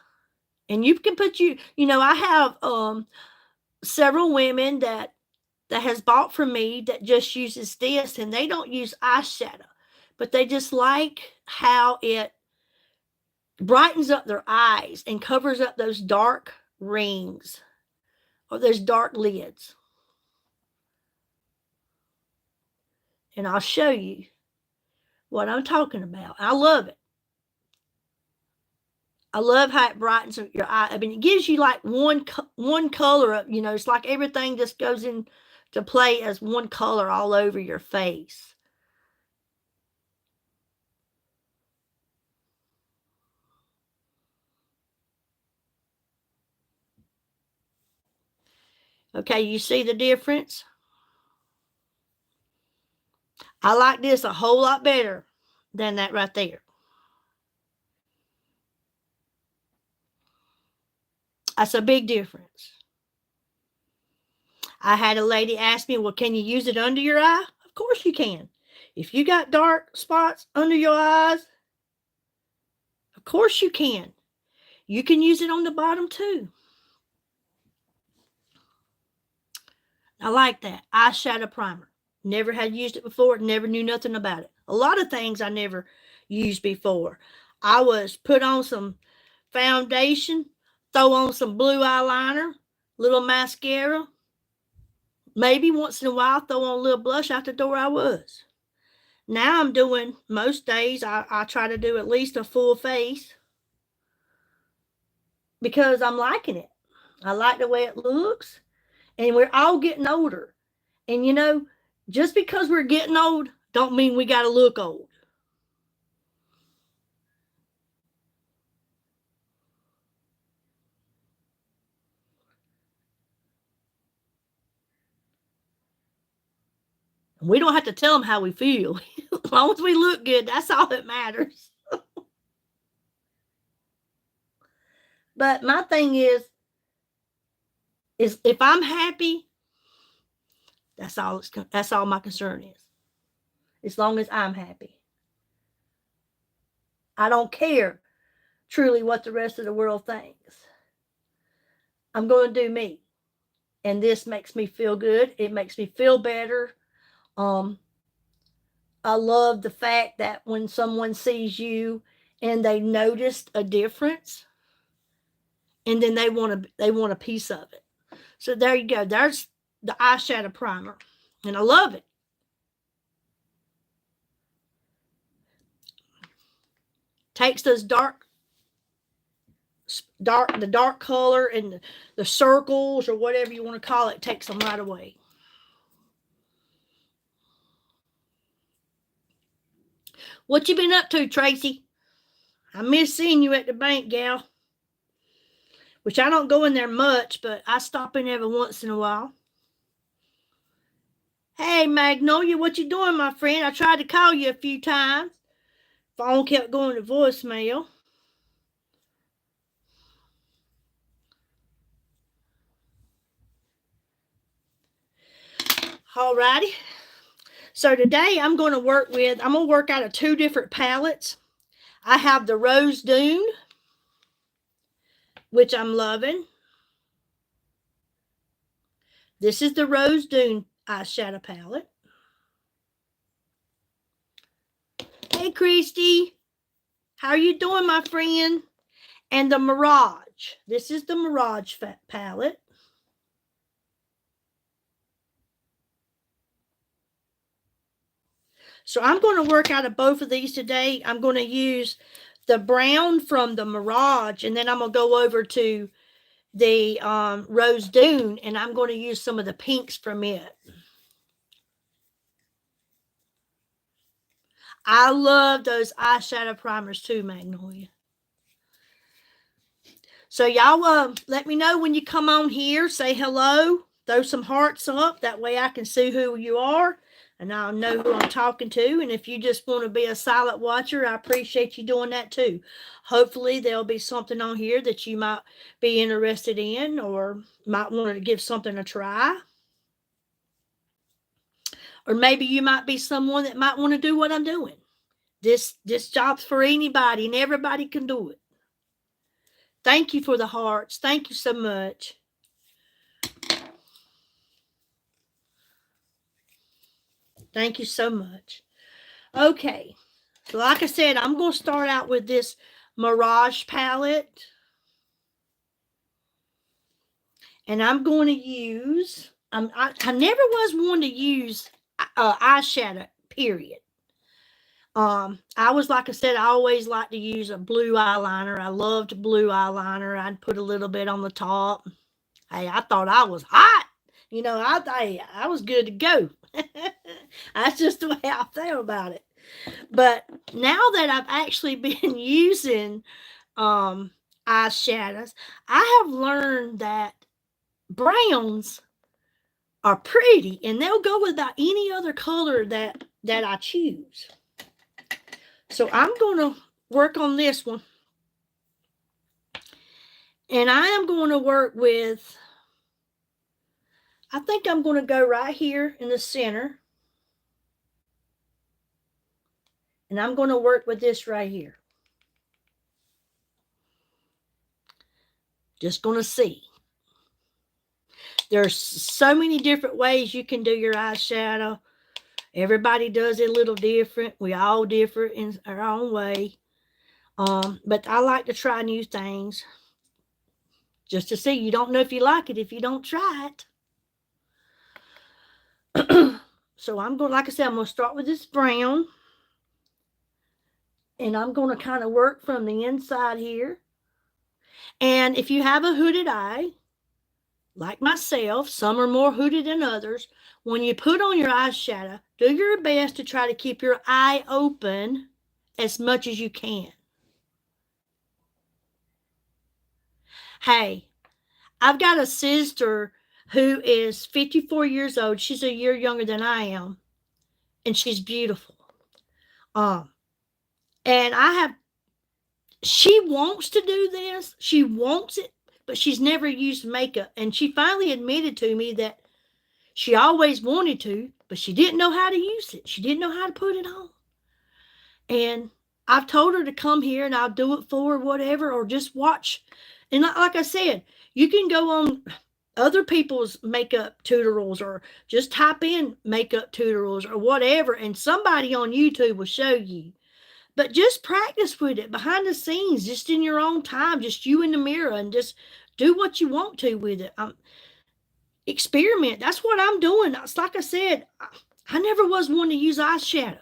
And you can put I have several women that has bought from me that just uses this, and they don't use eyeshadow. But they just like how it brightens up their eyes and covers up those dark rings or those dark lids. And I'll show you what I'm talking about. I love it. I love how it brightens up your eye. I mean, it gives you like one color of, it's like everything just goes into play as one color all over your face. Okay, you see the difference? I like this a whole lot better than that right there. That's a big difference. I had a lady ask me, well, can you use it under your eye? Of course you can. If you got dark spots under your eyes, of course you can. You can use it on the bottom too. I like that. Eyeshadow primer. Never had used it before. Never knew nothing about it. A lot of things I never used before. I was put on some foundation, throw on some blue eyeliner, little mascara. Maybe once in a while throw on a little blush. Out the door I was. Now I'm doing, most days, I try to do at least a full face because I'm liking it. I like the way it looks. And we're all getting older. And just because we're getting old, don't mean we got to look old. We don't have to tell them how we feel. As long as we look good, that's all that matters. But my thing is if I'm happy, that's all my concern is. As long as I'm happy. I don't care truly what the rest of the world thinks. I'm going to do me. And this makes me feel good. It makes me feel better. I love the fact that when someone sees you and they noticed a difference, and then they want a piece of it. So there you go. There's the eyeshadow primer, and I love it. Takes those the dark color and the circles or whatever you want to call it, takes them right away. What you been up to, Tracy? I miss seeing you at the bank, gal. Which I don't go in there much, but I stop in every once in a while. Hey, Magnolia, what you doing, my friend? I tried to call you a few times. Phone kept going to voicemail. Alrighty. So today I'm going to work out of two different palettes. I have the Rose Dune, which I'm loving. This is the Rose Dune eyeshadow palette. Hey, Christy. How are you doing, my friend? And the Mirage. This is the Mirage palette. So I'm going to work out of both of these today. I'm going to use the brown from the Mirage, and then I'm going to go over to the Rose Dune, and I'm going to use some of the pinks from it. I love those eyeshadow primers too, Magnolia. So y'all let me know when you come on here. Say hello. Throw some hearts up. That way I can see who you are. And I'll know who I'm talking to. And if you just want to be a silent watcher, I appreciate you doing that too. Hopefully there'll be something on here that you might be interested in or might want to give something a try. Or maybe you might be someone that might want to do what I'm doing. This job's for anybody and everybody can do it. Thank you for the hearts. Thank you so much. Thank you so much. Okay. So like I said, I'm going to start out with this Mirage palette. And I'm going to use, I never was one to use eyeshadow, period. I was, like I said, I always liked to use a blue eyeliner. I loved blue eyeliner. I'd put a little bit on the top. Hey, I thought I was hot. You know, I was good to go. That's just the way I felt about it. But now that I've actually been using eyeshadows, I have learned that browns are pretty and they'll go with about any other color that I choose. So I'm going to work on this one. And I am going to work with, I think I'm going to go right here in the center. And I'm going to work with this right here. Just going to see. There's so many different ways you can do your eyeshadow. Everybody does it a little different. We all differ in our own way. But I like to try new things. Just to see. You don't know if you like it if you don't try it. So I'm going, like I said, I'm going to start with this brown. And I'm going to kind of work from the inside here. And if you have a hooded eye, like myself, some are more hooded than others. When you put on your eyeshadow, do your best to try to keep your eye open as much as you can. Hey, I've got a sister who is 54 years old. She's a year younger than I am. and she's beautiful. And she wants to do this. She wants it, but she's never used makeup. And she finally admitted to me that she always wanted to, but she didn't know how to use it. She didn't know how to put it on. And I've told her to come here and I'll do it for her, whatever, or just watch. And like I said, you can go on other people's makeup tutorials or just type in makeup tutorials or whatever, and somebody on YouTube will show you. But just practice with it behind the scenes, just in your own time, just you in the mirror, and just do what you want to with it. Experiment. That's what I'm doing. It's like I said, I never was one to use eyeshadow.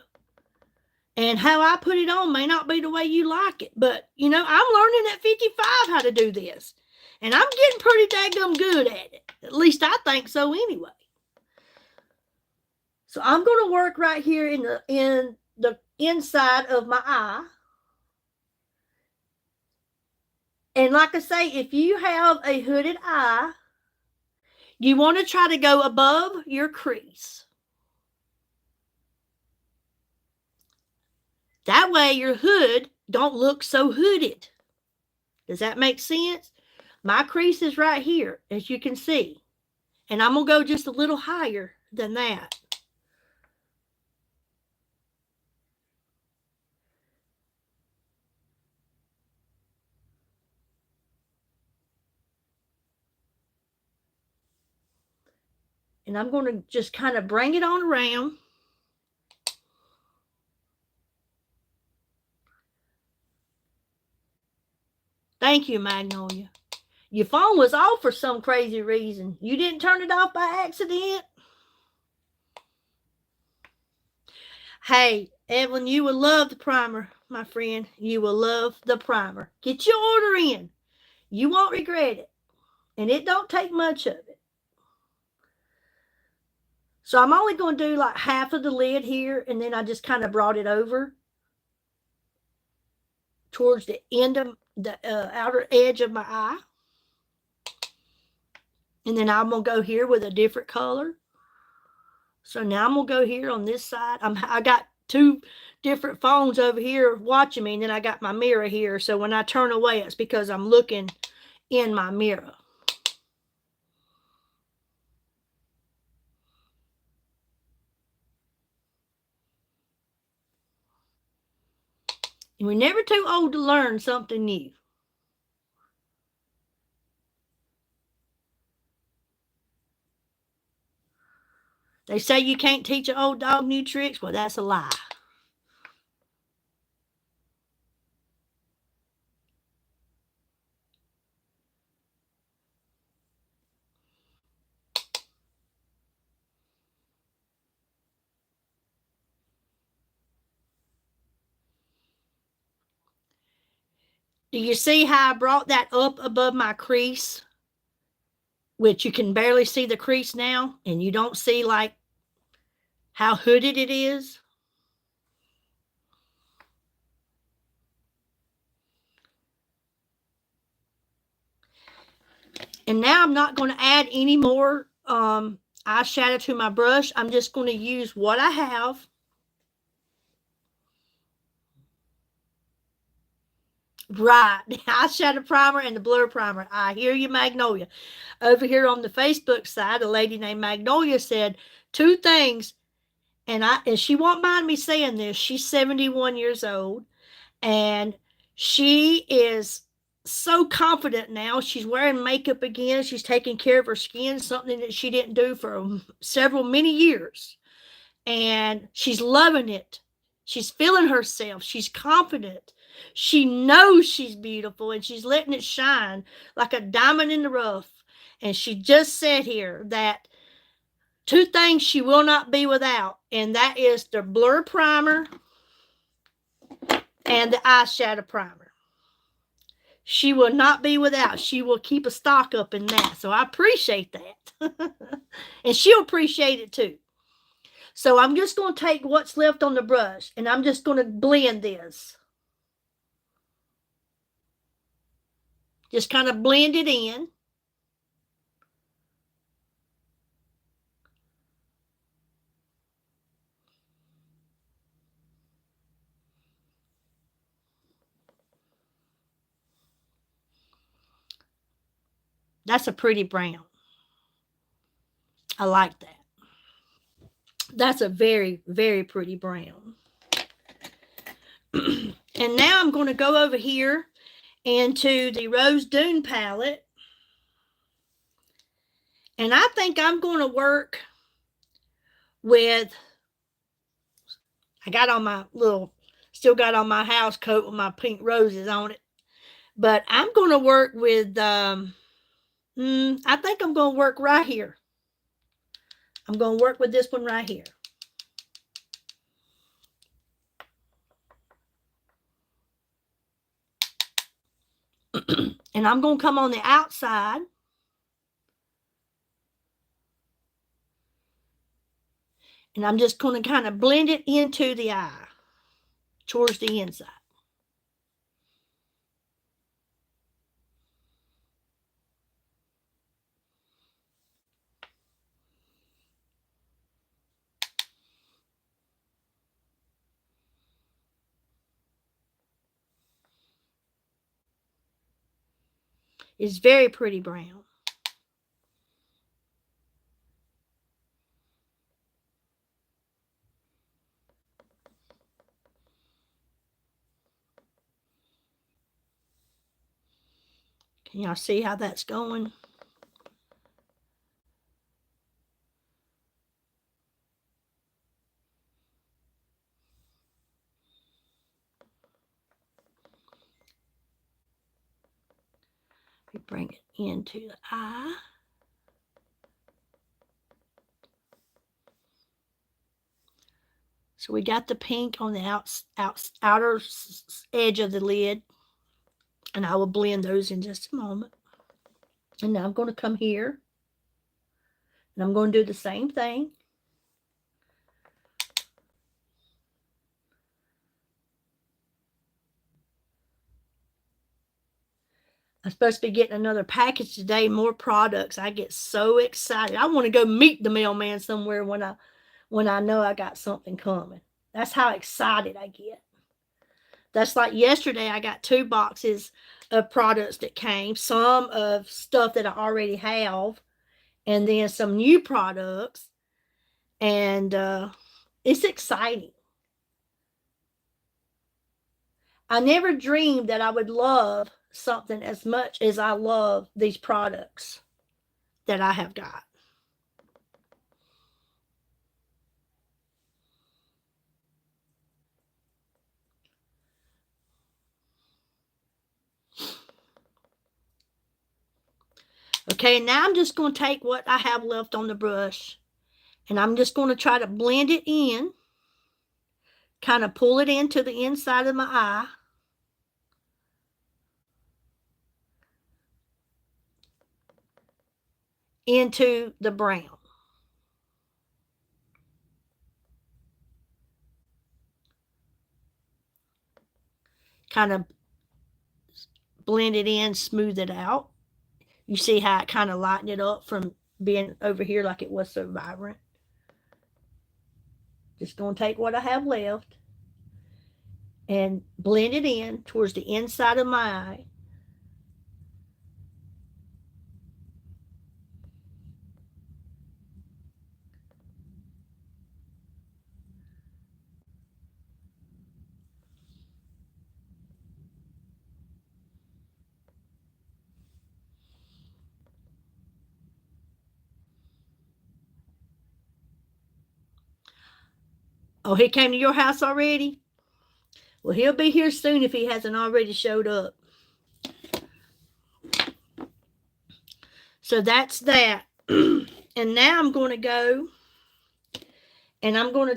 And how I put it on may not be the way you like it. But, I'm learning at 55 how to do this. And I'm getting pretty daggum good at it. At least I think so anyway. So I'm going to work right here in the inside of my eye. And like I say, if you have a hooded eye, you want to try to go above your crease. That way your hood don't look so hooded. Does that make sense? My crease is right here, as you can see. And I'm going to go just a little higher than that. And I'm going to just kind of bring it on around. Thank you, Magnolia. Your phone was off for some crazy reason. You didn't turn it off by accident? Hey, Evelyn, you will love the primer, my friend. You will love the primer. Get your order in. You won't regret it. And it don't take much of it. So I'm only going to do like half of the lid here, and then I just kind of brought it over towards the end of the outer edge of my eye. And then I'm going to go here with a different color. So now I'm going to go here on this side. I got two different phones over here watching me, and then I got my mirror here. So when I turn away, it's because I'm looking in my mirror. And we're never too old to learn something new. They say you can't teach an old dog new tricks. Well, that's a lie. Do you see how I brought that up above my crease? Which you can barely see the crease now, and you don't see like how hooded it is. And now I'm not going to add any more eyeshadow to my brush. I'm just going to use what I have. Right, the eyeshadow primer and the blur primer. I hear you, Magnolia. Over here on the Facebook side, a lady named Magnolia said two things, and she won't mind me saying this. She's 71 years old, and she is so confident now. She's wearing makeup again. She's taking care of her skin, something that she didn't do for many years. And she's loving it. She's feeling herself. She's confident. She knows she's beautiful, and she's letting it shine like a diamond in the rough. And she just said here that two things she will not be without, and that is the blur primer and the eyeshadow primer. She will not be without. She will keep a stock up in that. So I appreciate that. And she'll appreciate it too. So I'm just going to take what's left on the brush, and I'm just going to blend this. Just kind of blend it in. That's a pretty brown. I like that. That's a very, very pretty brown. And now I'm going to go over here into the Rose Dune palette. And I think I'm going to work with, I got on my little, still got on my house coat with my pink roses on it. But I'm going to work with, I think I'm going to work right here. I'm going to work with this one right here. And I'm going to come on the outside. And I'm just going to kind of blend it into the eye, towards the inside. It's very pretty brown. Can y'all see how that's going? We bring it into the eye. So we got the pink on the outer edge of the lid. And I will blend those in just a moment. And now I'm going to come here. And I'm going to do the same thing. I'm supposed to be getting another package today, more products. I get so excited. I want to go meet the mailman somewhere when I know I got something coming. That's how excited I get. That's like yesterday, I got 2 boxes of products that came, some of stuff that I already have, and then some new products. And it's exciting. I never dreamed that I would love something as much as I love these products that I have got. Okay, now I'm just going to take what I have left on the brush, and I'm just going to try to blend it in, kind of pull it into the inside of my eye. Into the brown. Kind of blend it in, smooth it out. You see how it kind of lightened it up from being over here like it was so vibrant. Just going to take what I have left and blend it in towards the inside of my eye. Oh, he came to your house already? Well, he'll be here soon if he hasn't already showed up. So that's that. And now I'm going to go and I'm going to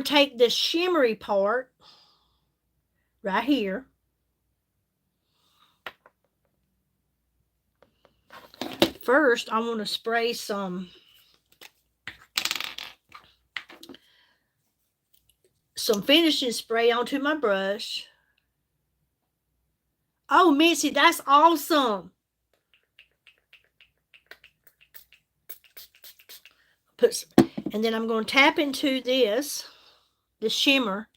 take this shimmery part right here. First, I want to spray some finishing spray onto my brush. Oh, Missy, that's awesome. And then I'm going to tap into this, the shimmer.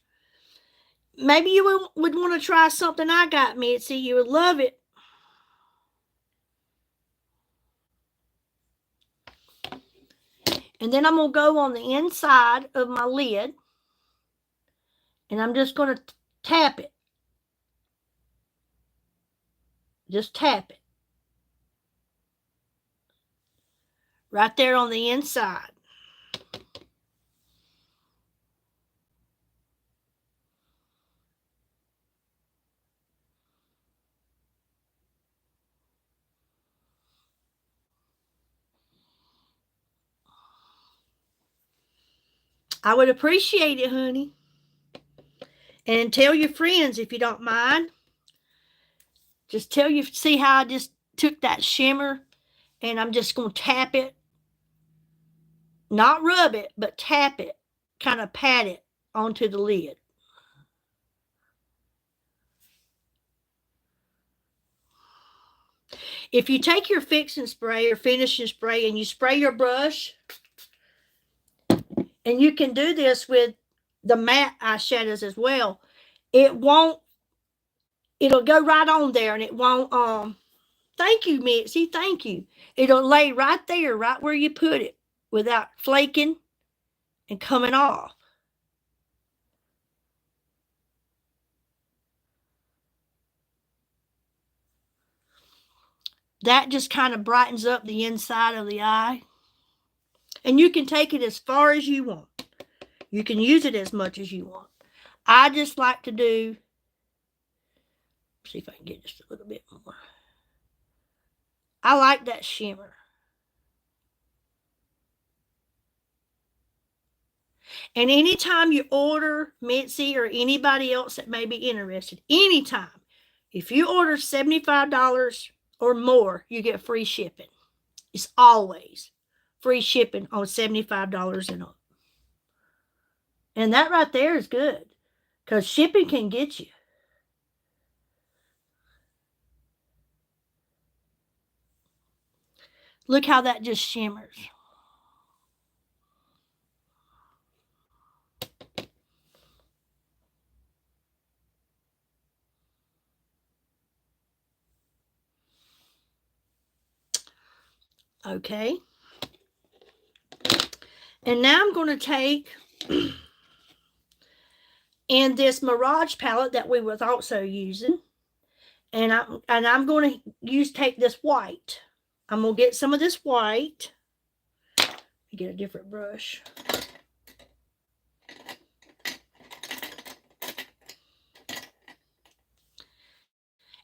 Maybe you would want to try something I got, Mitzi. You would love it. And then I'm going to go on the inside of my lid. And I'm just going to tap it. Just tap it. Right there on the inside. I would appreciate it, honey. And tell your friends if you don't mind. Just tell you, see how I just took that shimmer and I'm just going to tap it. Not rub it, but tap it. Kind of pat it onto the lid. If you take your fixing spray or finishing spray and you spray your brush, and you can do this with the matte eyeshadows as well, it'll go right on there and it won't, thank you, Mitzi, thank you. It'll lay right there, right where you put it, without flaking and coming off. That just kind of brightens up the inside of the eye. And you can take it as far as you want. You can use it as much as you want. I just like to do, see if I can get just a little bit more. I like that shimmer. And anytime you order Mitzi or anybody else that may be interested, anytime, if you order $75 or more, you get free shipping. It's always free shipping on $75 and up. And that right there is good, because shipping can get you. Look how that just shimmers. Okay. And now I'm going to take in this Mirage palette that we was also using, and I'm going to take this white. I'm going to get some of this white. Get a different brush.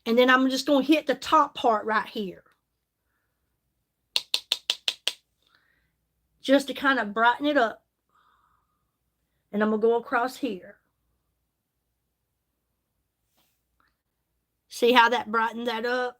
And then I'm just going to hit the top part right here, just to kind of brighten it up. And I'm going to go across here. See how that brightened that up?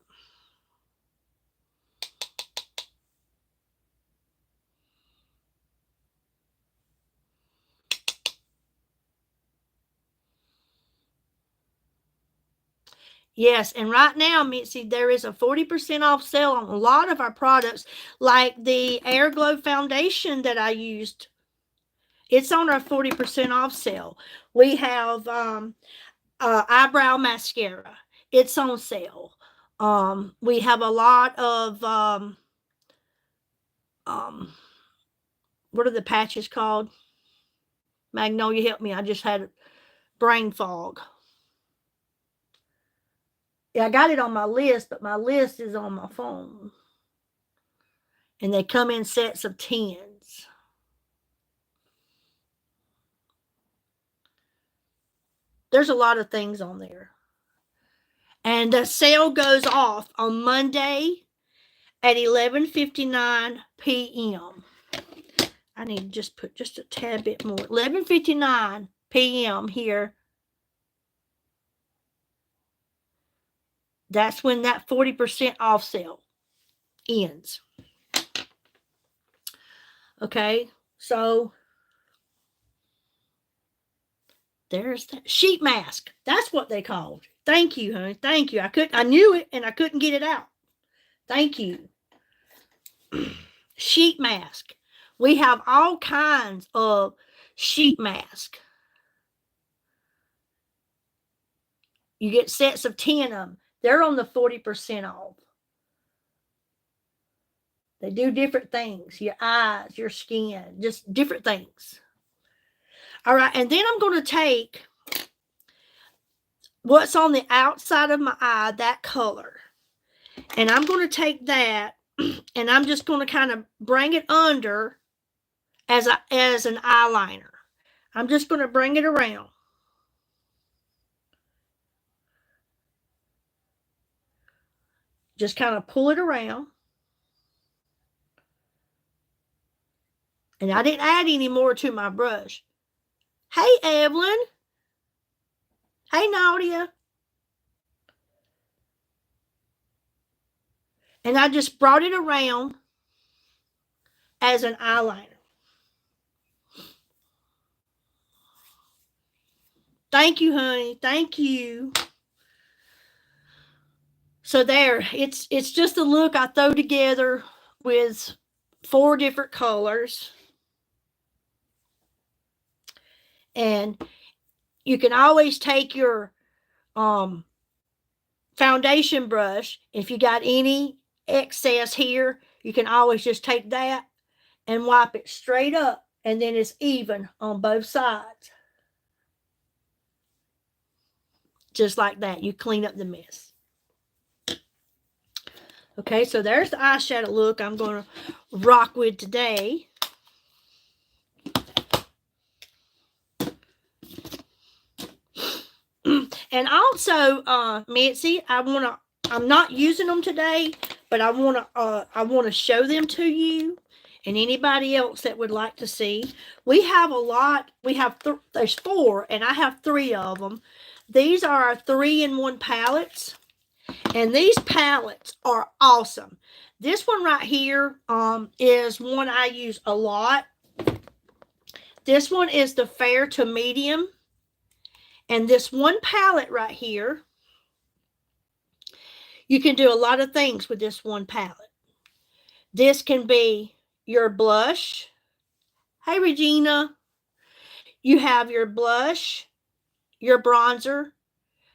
Yes, and right now, Mitzi, there is a 40% off sale on a lot of our products, like the Air Glow foundation that I used. It's on our 40% off sale. We have eyebrow mascara. It's on sale. We have a lot of, what are the patches called? Magnolia, help me. I just had brain fog. Yeah, I got it on my list, but my list is on my phone. And they come in sets of 10s. There's a lot of things on there. And the sale goes off on Monday at 11:59 p.m. I need to just put just a tad bit more. 11:59 p.m. here. That's when that 40% off sale ends. Okay, so there's that sheet mask. That's what they called. Thank you, honey. Thank you. I knew it and I couldn't get it out. Thank you. Sheet mask. We have all kinds of sheet mask. You get sets of 10 of them. They're on the 40% off. They do different things. Your eyes, your skin, just different things. All right, and then I'm going to take what's on the outside of my eye, that color. And I'm going to take that, and I'm just going to kind of bring it under as an eyeliner. I'm just going to bring it around. Just kind of pull it around. And I didn't add any more to my brush. Hey, Evelyn. Hey, Nadia. And I just brought it around as an eyeliner. Thank you, honey. Thank you. So there, it's just a look I throw together with 4 different colors. And you can always take your foundation brush. If you got any excess here, you can always just take that and wipe it straight up, and then it's even on both sides. Just like that, you clean up the mess. Okay, so there's the eyeshadow look I'm going to rock with today. And also, Mitzi, I'm not using them today, but I want to show them to you and anybody else that would like to see. We have a lot. We have there's 4, and I have 3 of them. These are our 3-in-1 palettes, and these palettes are awesome. This one right here is one I use a lot. This one is the fair to medium. And this one palette right here, you can do a lot of things with this one palette. This can be your blush. Hey, Regina. You have your blush, your bronzer,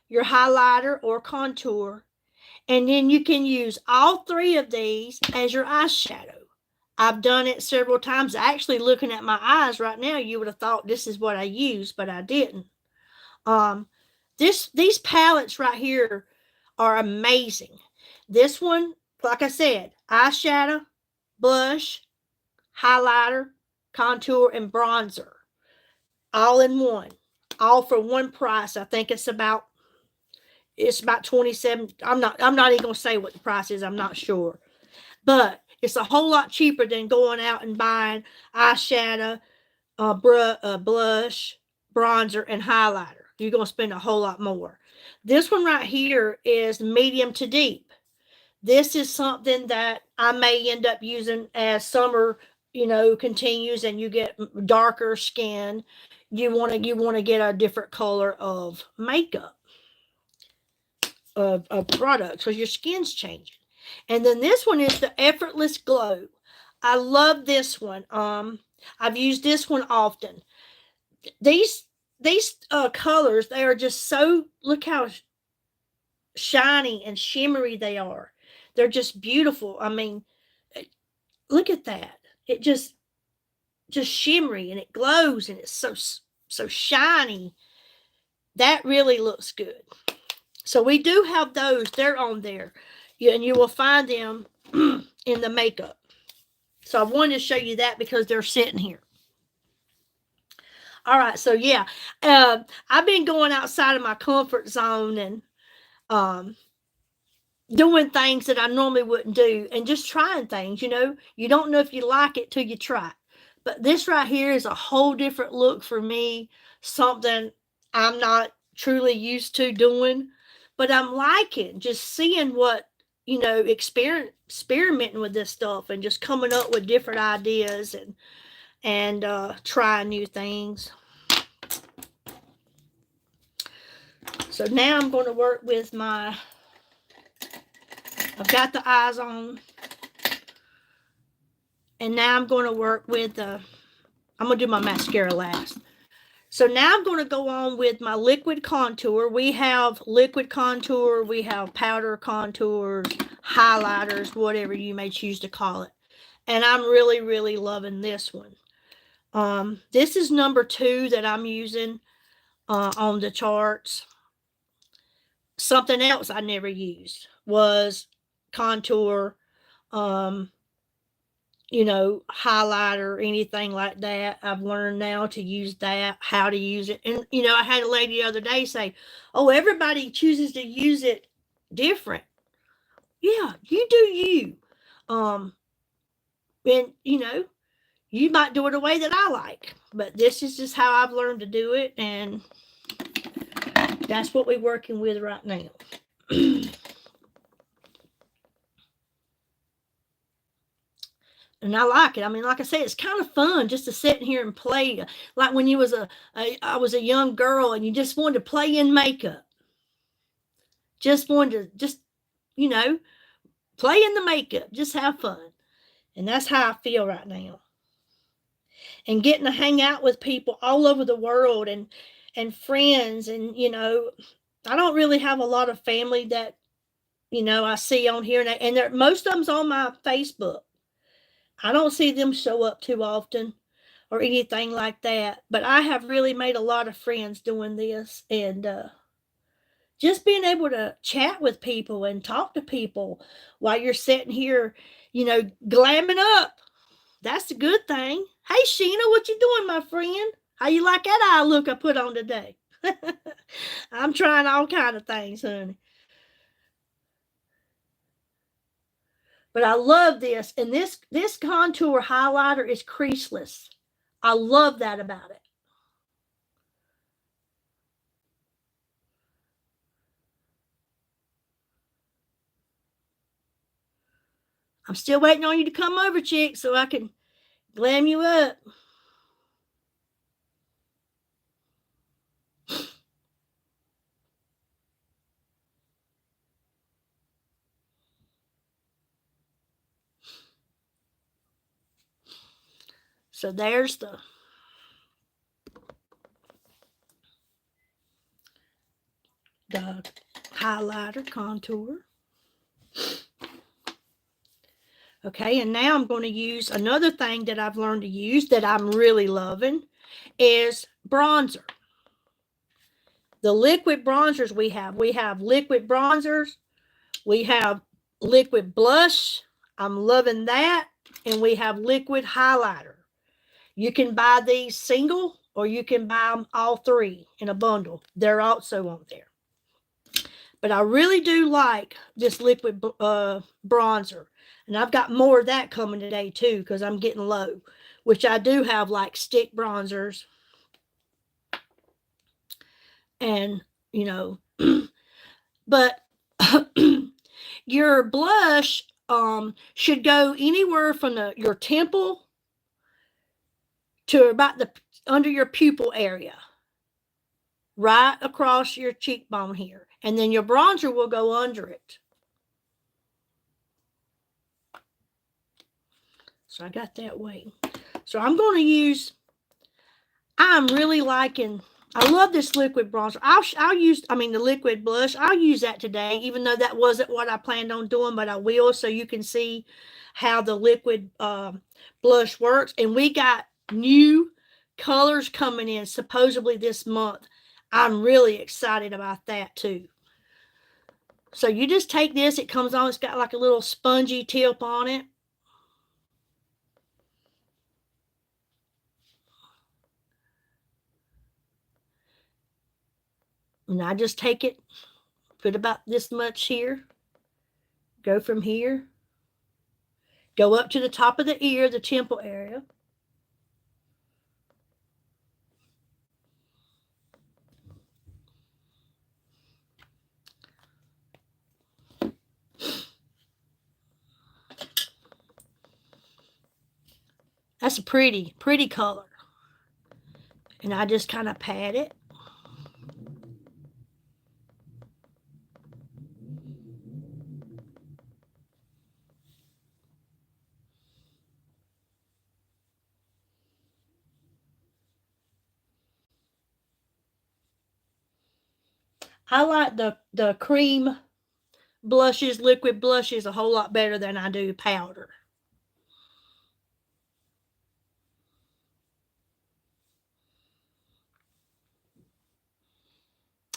your highlighter or contour. And then you can use all 3 of these as your eyeshadow. I've done it several times. Actually, looking at my eyes right now, you would have thought this is what I use, but I didn't. These palettes right here are amazing. This one, like I said, eyeshadow, blush, highlighter, contour, and bronzer, all in one, all for one price. I think it's about 27. I'm not even gonna say what the price is. I'm not sure, but it's a whole lot cheaper than going out and buying eyeshadow, blush, bronzer, and highlighter. You're going to spend a whole lot more. This one right here is medium to deep. This is something that I may end up using as summer, continues and you get darker skin. You want to get a different color of makeup, of products, because your skin's changing. And then this one is the Effortless Glow. I love this one. I've used this one often. These colors, they are just so, look how shiny and shimmery they are. They're just beautiful. I mean, look at that. It just shimmery, and it glows, and it's so shiny. That really looks good. So we do have those. They're on there. And you will find them in the makeup. So I wanted to show you that because they're sitting here. All right, so yeah, I've been going outside of my comfort zone and doing things that I normally wouldn't do, and just trying things. You don't know if you like it till you try it. But this right here is a whole different look for me, something I'm not truly used to doing, but I'm liking just seeing what, experimenting with this stuff and just coming up with different ideas and try new things. So now I'm going to work with I've got the eyes on, And now I'm going to work with, I'm going to do my mascara last. So now I'm going to go on with my liquid contour. We have liquid contour, we have powder contours, highlighters, whatever you may choose to call it. And I'm really, really loving this one. This is number 2 that I'm using on the charts. Something else I never used was contour, you know, highlighter, anything like that. I've learned now to use that, how to use it. And, you know, I had a lady the other day say, oh, everybody chooses to use it different. Yeah, you do you. And, you know, you might do it a way that I like, but this is just how I've learned to do it. And that's what we're working with right now. And I like it. I mean, like I said, it's kind of fun just to sit in here and play. Like when you was I was a young girl and you just wanted to play in makeup. Just wanted to you know, play in the makeup. Just have fun. And that's how I feel right now. And getting to hang out with people all over the world and friends. And, you know, I don't really have a lot of family that, you know, I see on here. And most of them's on my Facebook. I don't see them show up too often or anything like that. But I have really made a lot of friends doing this. And just being able to chat with people and talk to people while you're sitting here, you know, glamming up. That's a good thing. Hey, Sheena, what you doing, my friend? How you like that eye look I put on today? I'm trying all kind of things, honey. But I love this. And this contour highlighter is creaseless. I love that about it. I'm still waiting on you to come over, chick, so I can glam you up. So there's the highlighter contour. Okay, and now I'm going to use another thing that I've learned to use that I'm really loving is bronzer. The liquid bronzers we have liquid bronzers, we have liquid blush. I'm loving that. And we have liquid highlighter. You can buy these single or you can buy them all 3 in a bundle. They're also on there. But I really do like this liquid bronzer. And I've got more of that coming today too because I'm getting low, which I do have like stick bronzers. And, you know, but your blush should go anywhere from your temple to about the under your pupil area, right across your cheekbone here. And then your bronzer will go under it. So I got that way. So I'm going to use, I'm really liking, I love this liquid bronzer. I'll use, I mean the liquid blush, I'll use that today, even though that wasn't what I planned on doing, but I will so you can see how the liquid blush works. And we got new colors coming in supposedly this month. I'm really excited about that too. So you just take this, it comes on, it's got like a little spongy tip on it. And I just take it, put about this much here, go from here, go up to the top of the ear, the temple area. That's a pretty, pretty color. And I just kind of pat it. I like the cream blushes, liquid blushes, a whole lot better than I do powder.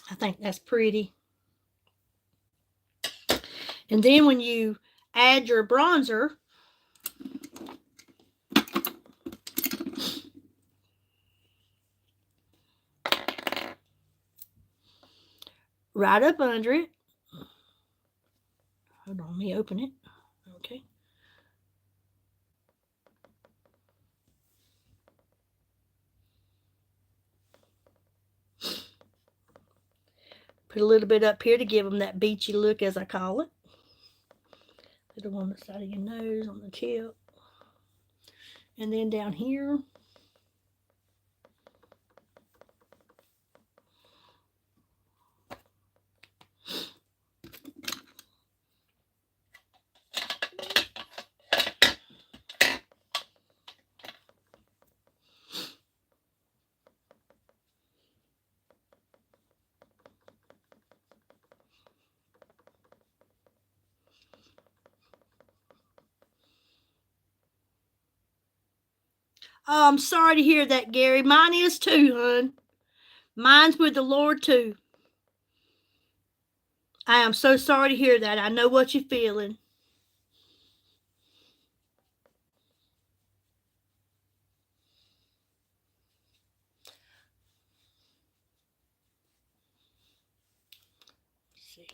I think that's pretty. And then when you add your bronzer, right up under it. Hold on, let me open it. Okay. Put a little bit up here to give them that beachy look, as I call it. A little on the side of your nose, on the tip. And then down here. Oh, I'm sorry to hear that, Gary. Mine is too, hon. Mine's with the Lord too. I am so sorry to hear that. I know what you're feeling. Let's see.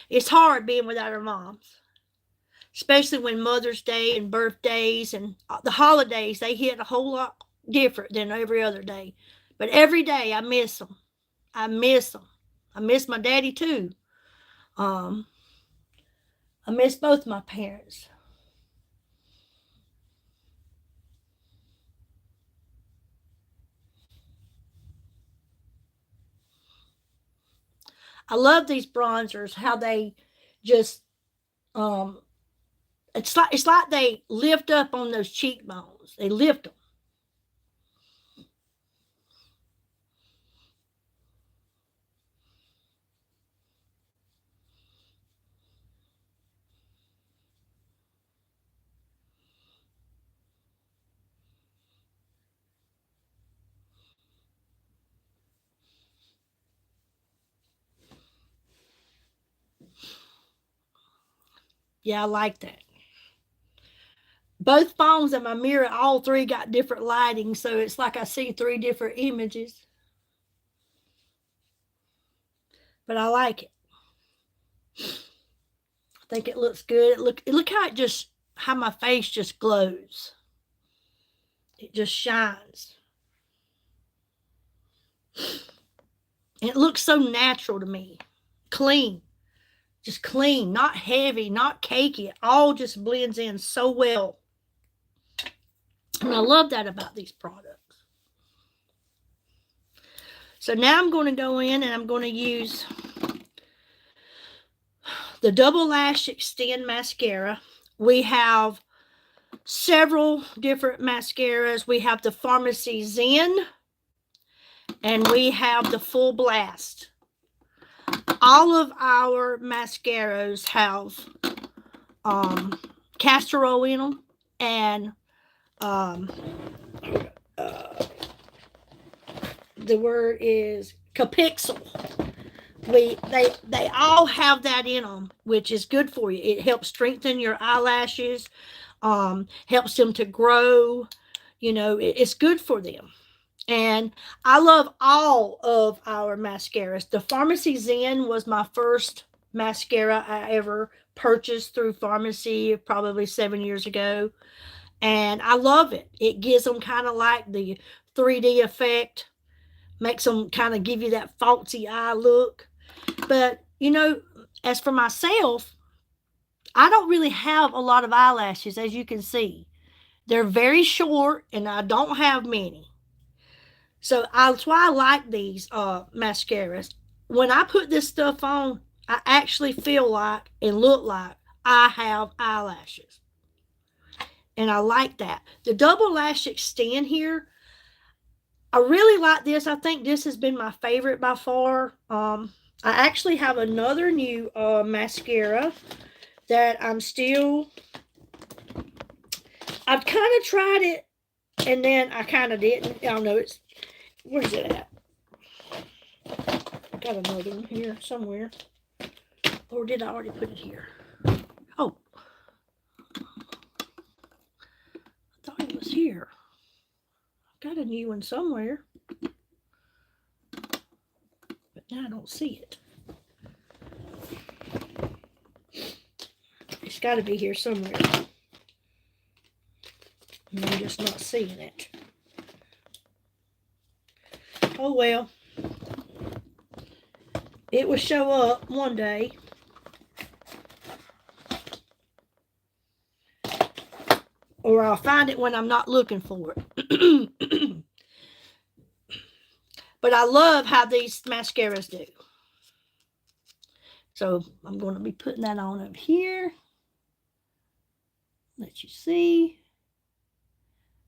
It's hard being without our moms, especially when Mother's Day and birthdays and the holidays, they hit a whole lot different than every other day. But every day I miss them. I miss them. I miss my daddy too. I miss both my parents. I love these bronzers, how they just it's like they lift up on those cheekbones. They lift them. Yeah, I like that. Both phones in my mirror, all three got different lighting, so it's like I see three different images. But I like it. I think it looks good. Look how how my face just glows. It just shines. And it looks so natural to me. Clean. Just clean, not heavy, not cakey. It all just blends in so well. And I love that about these products. So now I'm going to go in and I'm going to use the Double Lash Extend Mascara. We have several different mascaras. We have the Pharmacy Zen and we have the Full Blast. All of our mascaras have castor oil in them and the word is capixul. They all have that in them, which is good for you. It helps strengthen your eyelashes, helps them to grow. You know, it's good for them. And I love all of our mascaras. The Pharmacy Zen was my first mascara I ever purchased through pharmacy probably 7 years ago. And I love it. It gives them kind of like the 3D effect, makes them kind of give you that falsy eye look. But, you know, as for myself, I don't really have a lot of eyelashes, as you can see. They're very short, and I don't have many. So that's why I like these mascaras. When I put this stuff on, I actually feel like and look like I have eyelashes. And I like that. The double lash extend here, I really like this. I think this has been my favorite by far. I actually have another new mascara that I've kind of tried it, and then I kind of didn't. I don't know, where's it at? I got another one here somewhere. Or did I already put it here? Oh. I thought it was here. Got a new one somewhere, but now I don't see it. It's got to be here somewhere. And I'm just not seeing it. Oh well. It will show up one day. Or I'll find it when I'm not looking for it. But I love how these mascaras do. So I'm going to be putting that on over here. Let you see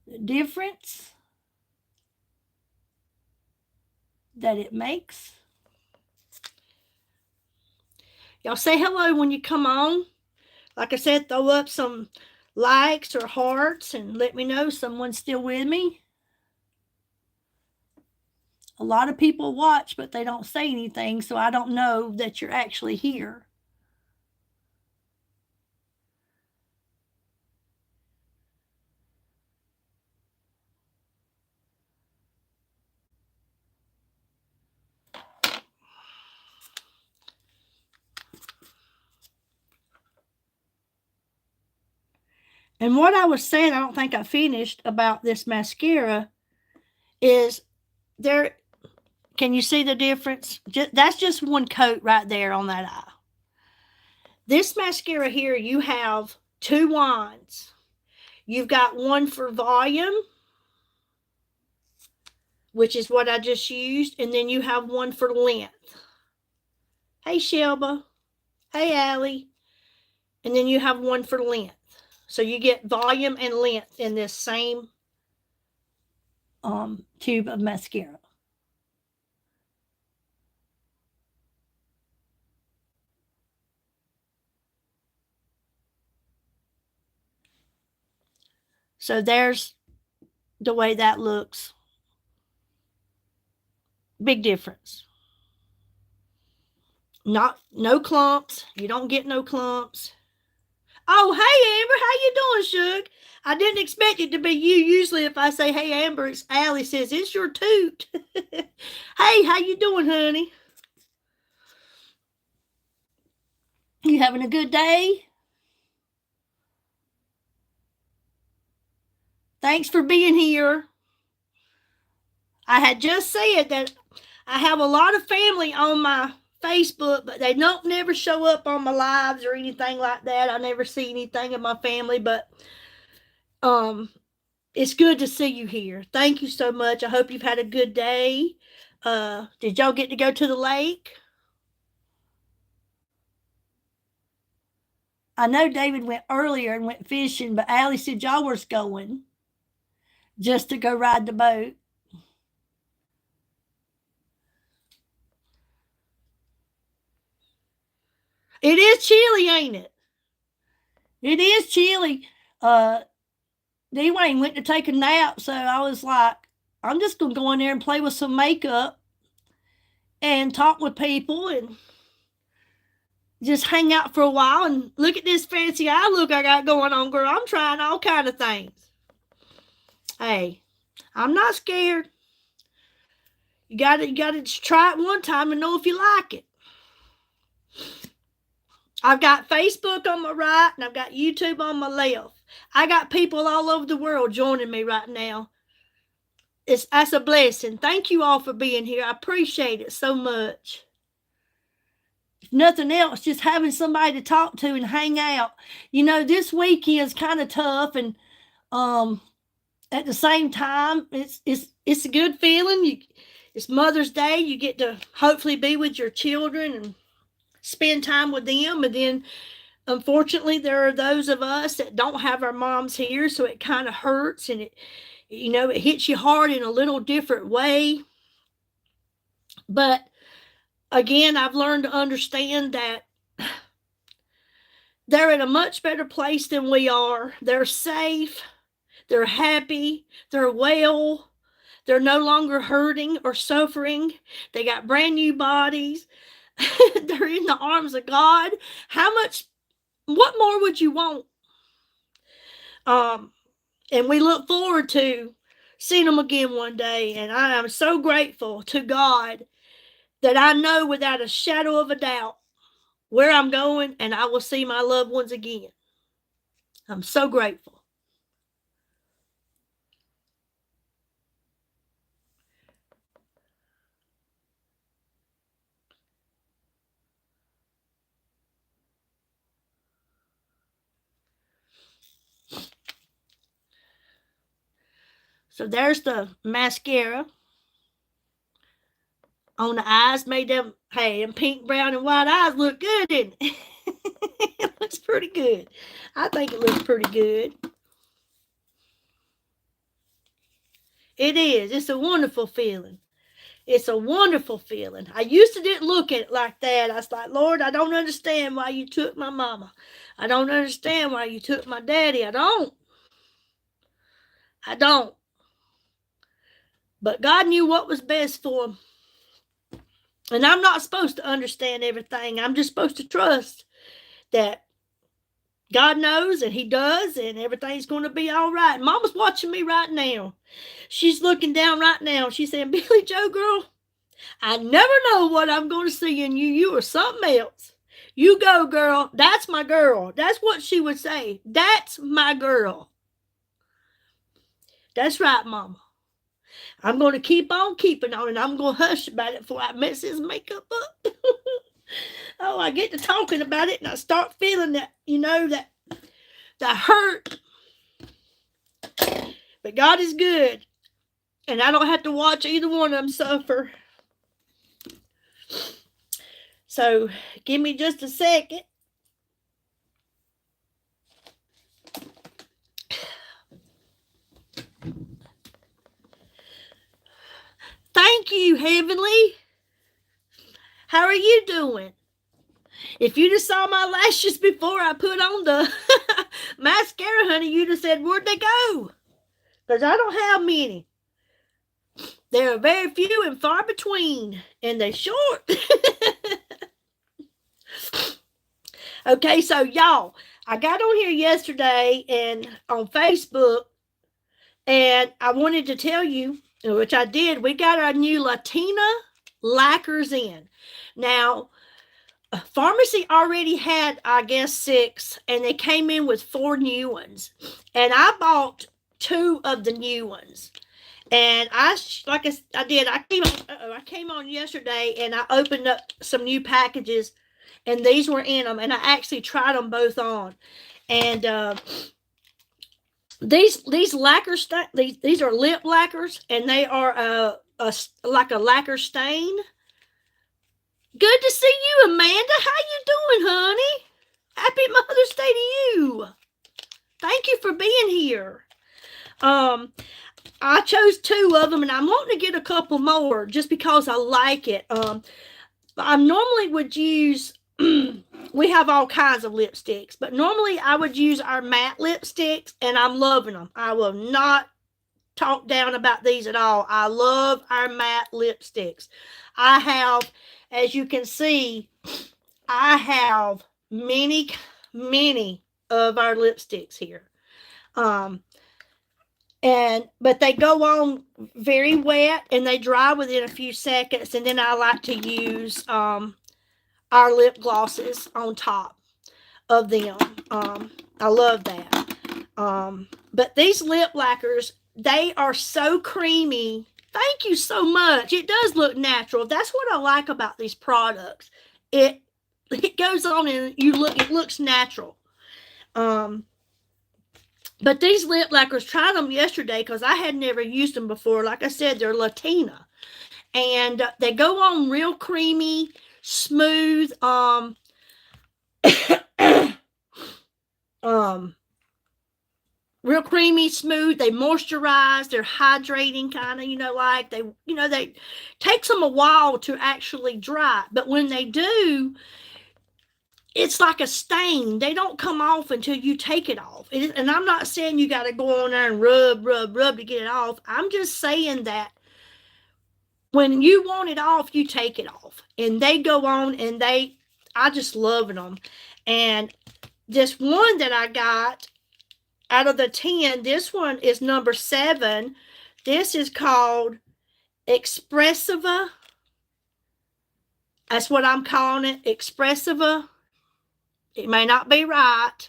the difference that it makes. Y'all say hello when you come on. Like I said, throw up some likes or hearts and let me know someone's still with me. A lot of people watch, but they don't say anything, so I don't know that you're actually here. And what I was saying, I don't think I finished about this mascara, is there, can you see the difference? That's just one coat right there on that eye. This mascara here, you have two wands. You've got one for volume, which is what I just used, and then you have one for length. Hey, Shelba. Hey, Allie. And then you have one for length. So you get volume and length in this same tube of mascara. So there's the way that looks. Big difference. No clumps. You don't get no clumps. Oh, hey, Amber, how you doing, Shug? I didn't expect it to be you. Usually if I say, hey, Amber, it's Allie says, it's your toot. Hey, how you doing, honey? You having a good day? Thanks for being here. I had just said that I have a lot of family on my Facebook, but they don't never show up on my lives or anything like that. I never see anything of my family, but it's good to see you here. Thank you so much. I hope you've had a good day. Did y'all get to go to the lake? I know David went earlier and went fishing, but Allie said y'all was going just to go ride the boat. It is chilly, ain't it? It is chilly. D-Wayne went to take a nap, so I was like, I'm just going to go in there and play with some makeup and talk with people and just hang out for a while and look at this fancy eye look I got going on, girl. I'm trying all kind of things. Hey, I'm not scared. You gotta try it one time and know if you like it. I've got Facebook on my right and I've got YouTube on my left. I got people all over the world joining me right now. That's a blessing. Thank you all for being here. I appreciate it so much. If nothing else, just having somebody to talk to and hang out. You know, this weekend's kind of tough, and at the same time, it's a good feeling. It's Mother's Day. You get to hopefully be with your children and spend time with them, and then unfortunately, there are those of us that don't have our moms here, so it kind of hurts, and it hits you hard in a little different way. But again, I've learned to understand that they're in a much better place than we are. They're safe, they're happy, they're well, they're no longer hurting or suffering. They got brand new bodies. They're in the arms of God. What more would you want? And we look forward to seeing them again one day. And I am so grateful to God that I know without a shadow of a doubt where I'm going, and I will see my loved ones again. I'm so grateful. So there's the mascara on the eyes. Made them, hey, them pink, brown, and white eyes look good, didn't it? It looks pretty good. I think it looks pretty good. It is. It's a wonderful feeling. It's a wonderful feeling. I used to didn't look at it like that. I was like, Lord, I don't understand why you took my mama. I don't understand why you took my daddy. I don't. But God knew what was best for him. And I'm not supposed to understand everything. I'm just supposed to trust that God knows, and he does, and everything's going to be all right. Mama's watching me right now. She's looking down right now. She's saying, Billy Joe, girl, I never know what I'm going to see in you. You are something else. You go, girl. That's my girl. That's what she would say. That's my girl. That's right, Mama. I'm going to keep on keeping on, and I'm going to hush about it before I mess his makeup up. Oh, I get to talking about it, and I start feeling that, that hurt. But God is good, and I don't have to watch either one of them suffer. So give me just a second. Thank you, Heavenly. How are you doing? If you just saw my lashes before I put on the mascara, honey, you'd have said, where'd they go? Because I don't have many. There are very few and far between, and they're short. Okay, so y'all, I got on here yesterday and on Facebook, and I wanted to tell you, which I did, we got our new Latina lacquers in. Now, Pharmacy already had, I guess, 6, and they came in with 4 new ones. And I bought 2 of the new ones. And I came on yesterday, and I opened up some new packages, and these were in them, and I actually tried them both on. And these lacquers, these are lip lacquers, and they are like a lacquer stain. Good to see you, Amanda. How you doing, honey? Happy Mother's Day to you. Thank you for being here. I chose 2 of them, and I'm wanting to get a couple more just because I like it. I normally would use, we have all kinds of lipsticks, but normally I would use our matte lipsticks, and I'm loving them. I will not talk down about these at all. I love our matte lipsticks. I have, as you can see, I have many of our lipsticks here. But they go on very wet, and they dry within a few seconds, and then I like to use our lip glosses on top of them. I love that. But these lip lacquers, they are so creamy. Thank you so much. It does look natural. That's what I like about these products. It goes on and it looks natural. But these lip lacquers, tried them yesterday because I had never used them before. Like I said, they're Latina. And they go on real creamy, smooth. real creamy, smooth. They moisturize. They're hydrating, kind of, like they takes them a while to actually dry. But when they do, it's like a stain. They don't come off until you take it off. And I'm not saying you got to go on there and rub to get it off. I'm just saying that when you want it off, you take it off. And they go on, and I just love them. And this one that I got out of the 10, this one is number 7. This is called Expressiva. That's what I'm calling it, Expressiva. It may not be right.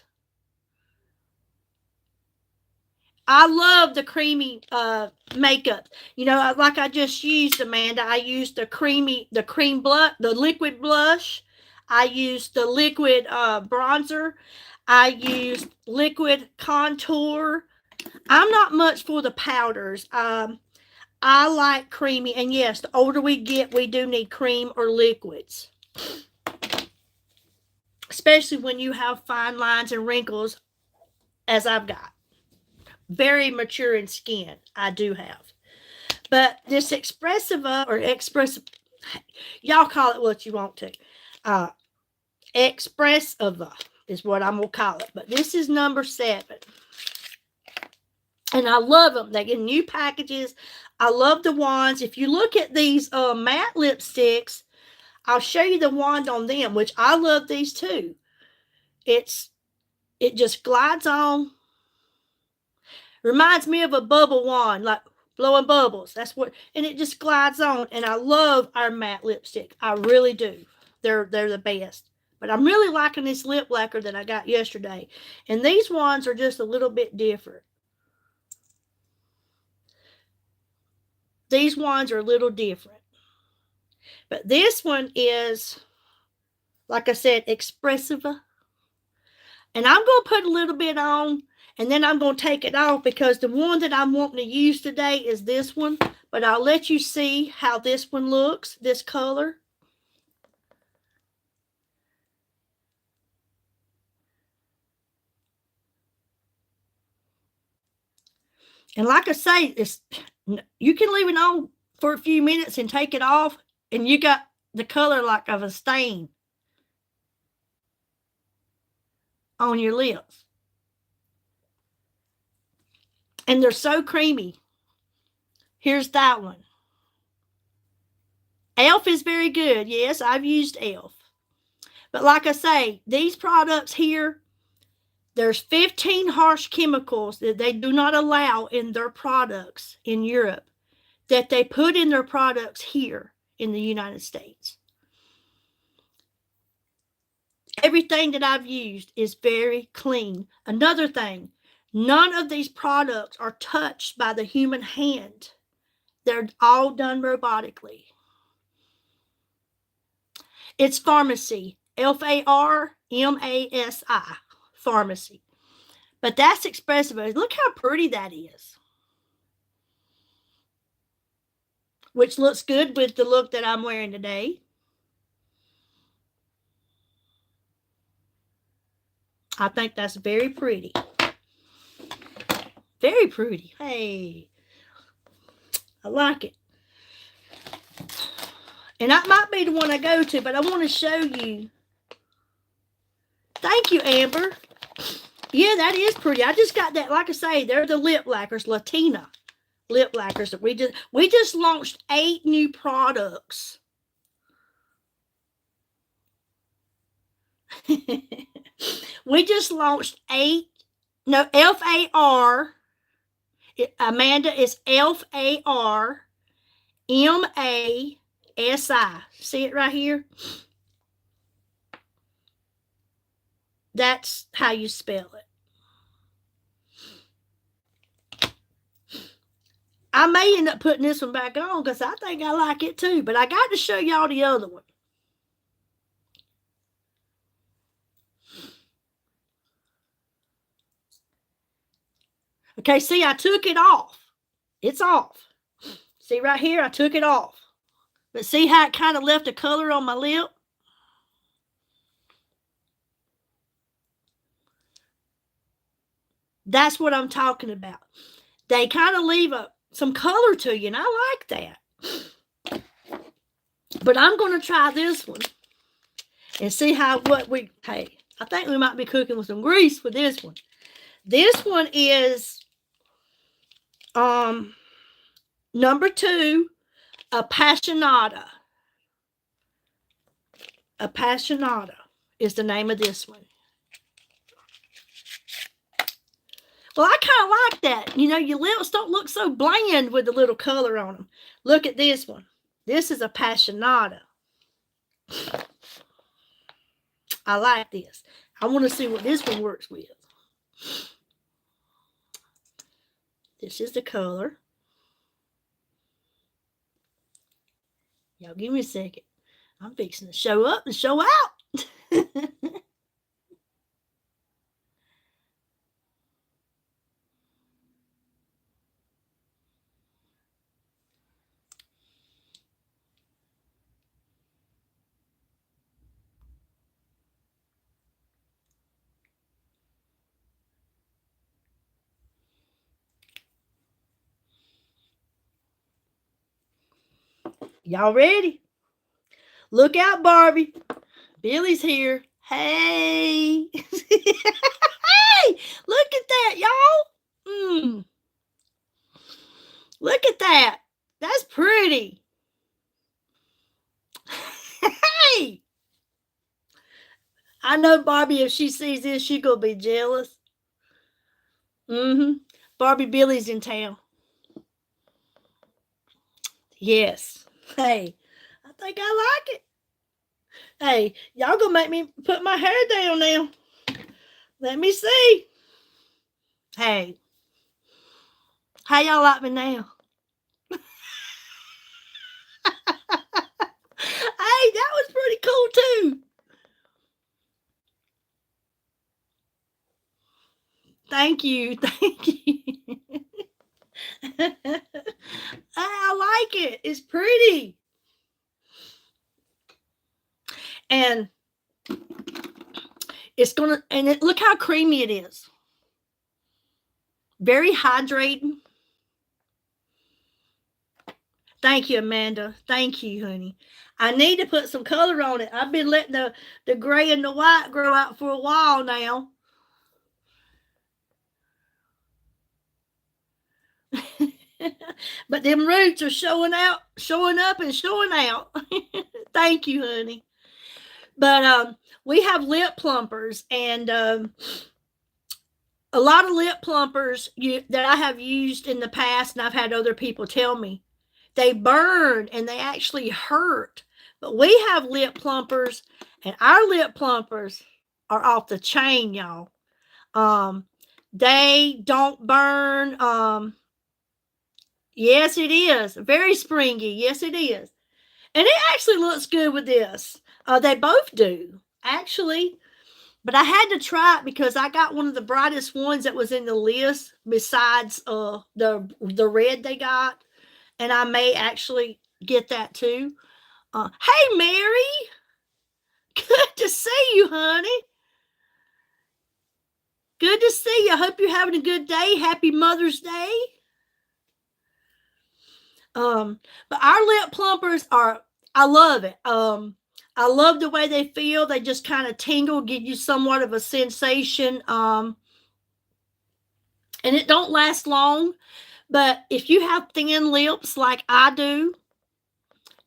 I love the creamy makeup. Like I just used, Amanda, I used the liquid blush. I used the liquid bronzer. I used liquid contour. I'm not much for the powders. I like creamy. And yes, the older we get, we do need cream or liquids. Especially when you have fine lines and wrinkles, as I've got. Very mature in skin, I do have. But this Expressiva, or Expressive, y'all call it what you want to. Expressiva is what I'm going to call it. But this is number 7. And I love them. They get new packages. I love the wands. If you look at these matte lipsticks, I'll show you the wand on them, which I love these too. It just glides on. Reminds me of a bubble wand, like blowing bubbles. That's what, and it just glides on. And I love our matte lipstick. I really do. They're the best. But I'm really liking this lip lacquer that I got yesterday. And these ones are just a little bit different. These ones are a little different. But this one is, like I said, Expressiva. And I'm going to put a little bit on, and then I'm going to take it off, because the one that I'm wanting to use today is this one. But I'll let you see how this one looks, this color. And like I say, you can leave it on for a few minutes and take it off, and you got the color like of a stain on your lips. And they're so creamy. Here's that one. e.l.f. is very good. Yes, I've used e.l.f. But like I say, these products here, there's 15 harsh chemicals that they do not allow in their products in Europe that they put in their products here in the United States. Everything that I've used is very clean. Another thing, none of these products are touched by the human hand. They're all done robotically. It's Pharmacy, F-A-R-M-A-S-I, Pharmacy. But that's expressive. Look how pretty that is. Which looks good with the look that I'm wearing today. I think that's very pretty. Very pretty. Hey, I like it. And that might be the one I go to, but I want to show you. Thank you, Amber. Yeah, that is pretty. I just got that. Like I say, they're the lip lacquers, Latina lip lacquers that we just launched 8 new products. We just launched 8. No, F-A-R. Amanda is F-A-R-M-A-S-I. See it right here? That's how you spell it. I may end up putting this one back on because I think I like it too. But I got to show y'all the other one. Okay, see, I took it off. It's off. See right here, I took it off. But see how it kind of left a color on my lip? That's what I'm talking about. They kind of leave some color to you, and I like that. But I'm going to try this one and see hey, I think we might be cooking with some grease with this one. This one is number 2, Appassionata. Appassionata is the name of this one. Well, I kind of like that. You know, your lips don't look so bland with the little color on them. Look at this one. This is Appassionata. I like this. I want to see what this one works with. This is the color. Y'all give me a second. I'm fixing to show up and show out. Y'all ready? Look out, Barbie. Billy's here. Hey. Hey, look at that, y'all. Look at that. That's pretty. Hey. I know Barbie, if she sees this, she's going to be jealous. Barbie Billy's in town. Yes. Hey, I think I like it. Hey, y'all gonna make me put my hair down now. Let me see. Hey, how y'all like me now? Hey, that was pretty cool too. Thank you. Thank you. I like it. It's pretty. And it's gonna, look how creamy it is. Very hydrating. Thank you, Amanda. Thank you, honey. I need to put some color on it. I've been letting the gray and the white grow out for a while now. But them roots are showing up and showing out. Thank you, honey. But we have lip plumpers, and a lot of lip plumpers that I have used in the past, and I've had other people tell me, they burn and they actually hurt. But we have lip plumpers, and our lip plumpers are off the chain, y'all. They don't burn. Yes, it is. Very springy. Yes, it is. And it actually looks good with this. They both do, actually. But I had to try it because I got one of the brightest ones that was in the list besides the red they got. And I may actually get that too. Hey, Mary. Good to see you, honey. Good to see you. I hope you're having a good day. Happy Mother's Day. But our lip plumpers I love it. I love the way they feel. They just kind of tingle, give you somewhat of a sensation. And it don't last long. But if you have thin lips like I do,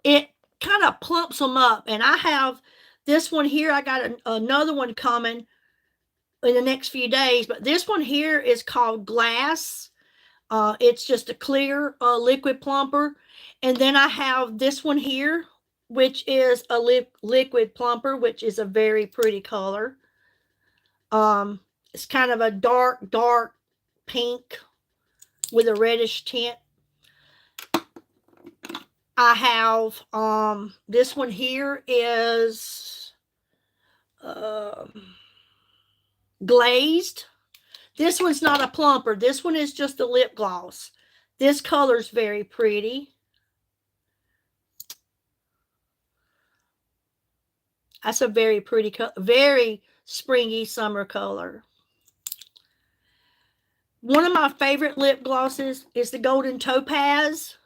it kind of plumps them up. And I have this one here. I got another one coming in the next few days. But this one here is called Glass. It's just a clear liquid plumper. And then I have this one here, which is a liquid plumper, which is a very pretty color. It's kind of a dark pink with a reddish tint. I have this one here is glazed. This one's not a plumper. This one is just a lip gloss. This color's very pretty. That's a very pretty color, very springy summer color. one of my favorite lip glosses is the Golden Topaz.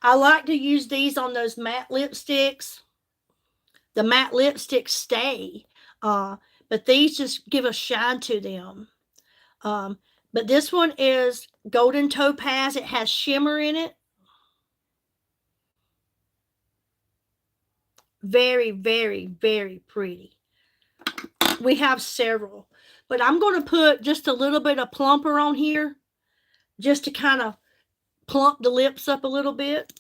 I like to use these on those matte lipsticks. The matte lipsticks stay, but these just give a shine to them. But this one is Golden Topaz. It has shimmer in it. Very, very, very pretty. We have several, but I'm going to put just a little bit of plumper on here just to kind of plump the lips up a little bit.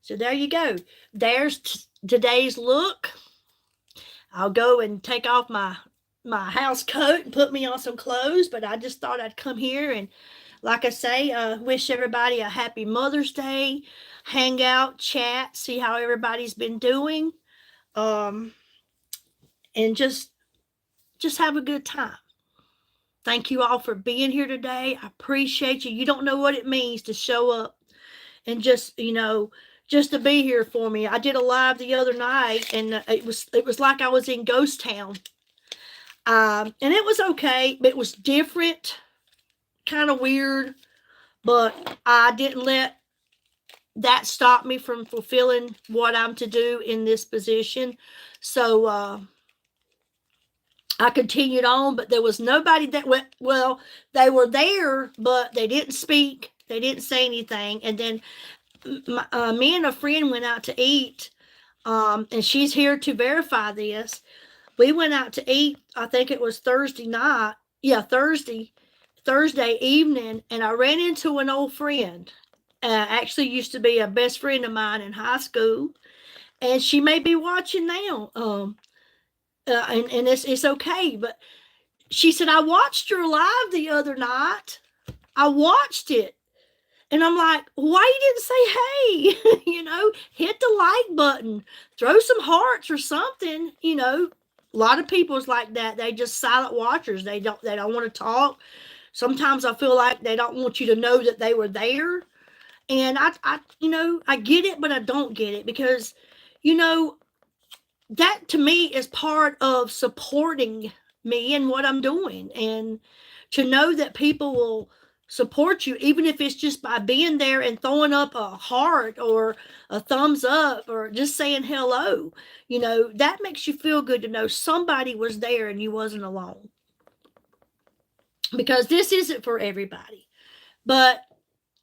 So there you go. There's today's look. I'll go and take off my house coat and put me on some clothes, but I just thought I'd come here and, like I say, wish everybody a happy Mother's Day, hang out, chat, see how everybody's been doing, and just have a good time. Thank you all for being here today. I appreciate you. You don't know what it means to show up and just, just to be here for me. I did a live the other night, and it was like I was in Ghost Town. And it was okay, but it was different, kind of weird, but I didn't let that stop me from fulfilling what I'm to do in this position. So I continued on, but there was nobody that went, well, they were there, but they didn't speak. They didn't say anything. And then me and a friend went out to eat, and she's here to verify this. We went out to eat, I think it was Thursday night. Yeah, Thursday evening, and I ran into an old friend. Actually used to be a best friend of mine in high school, and she may be watching now. And it's okay, but she said, I watched your live the other night. I watched it. And I'm like, why you didn't say, hey, hit the like button, throw some hearts or something, A lot of people's like that. They just silent watchers. They don't want to talk. Sometimes I feel like they don't want you to know that they were there. And I get it, but I don't get it because, that to me is part of supporting me and what I'm doing. And to know that people will support you, even if it's just by being there and throwing up a heart or a thumbs up or just saying hello, that makes you feel good to know somebody was there and you wasn't alone. Because this isn't for everybody. But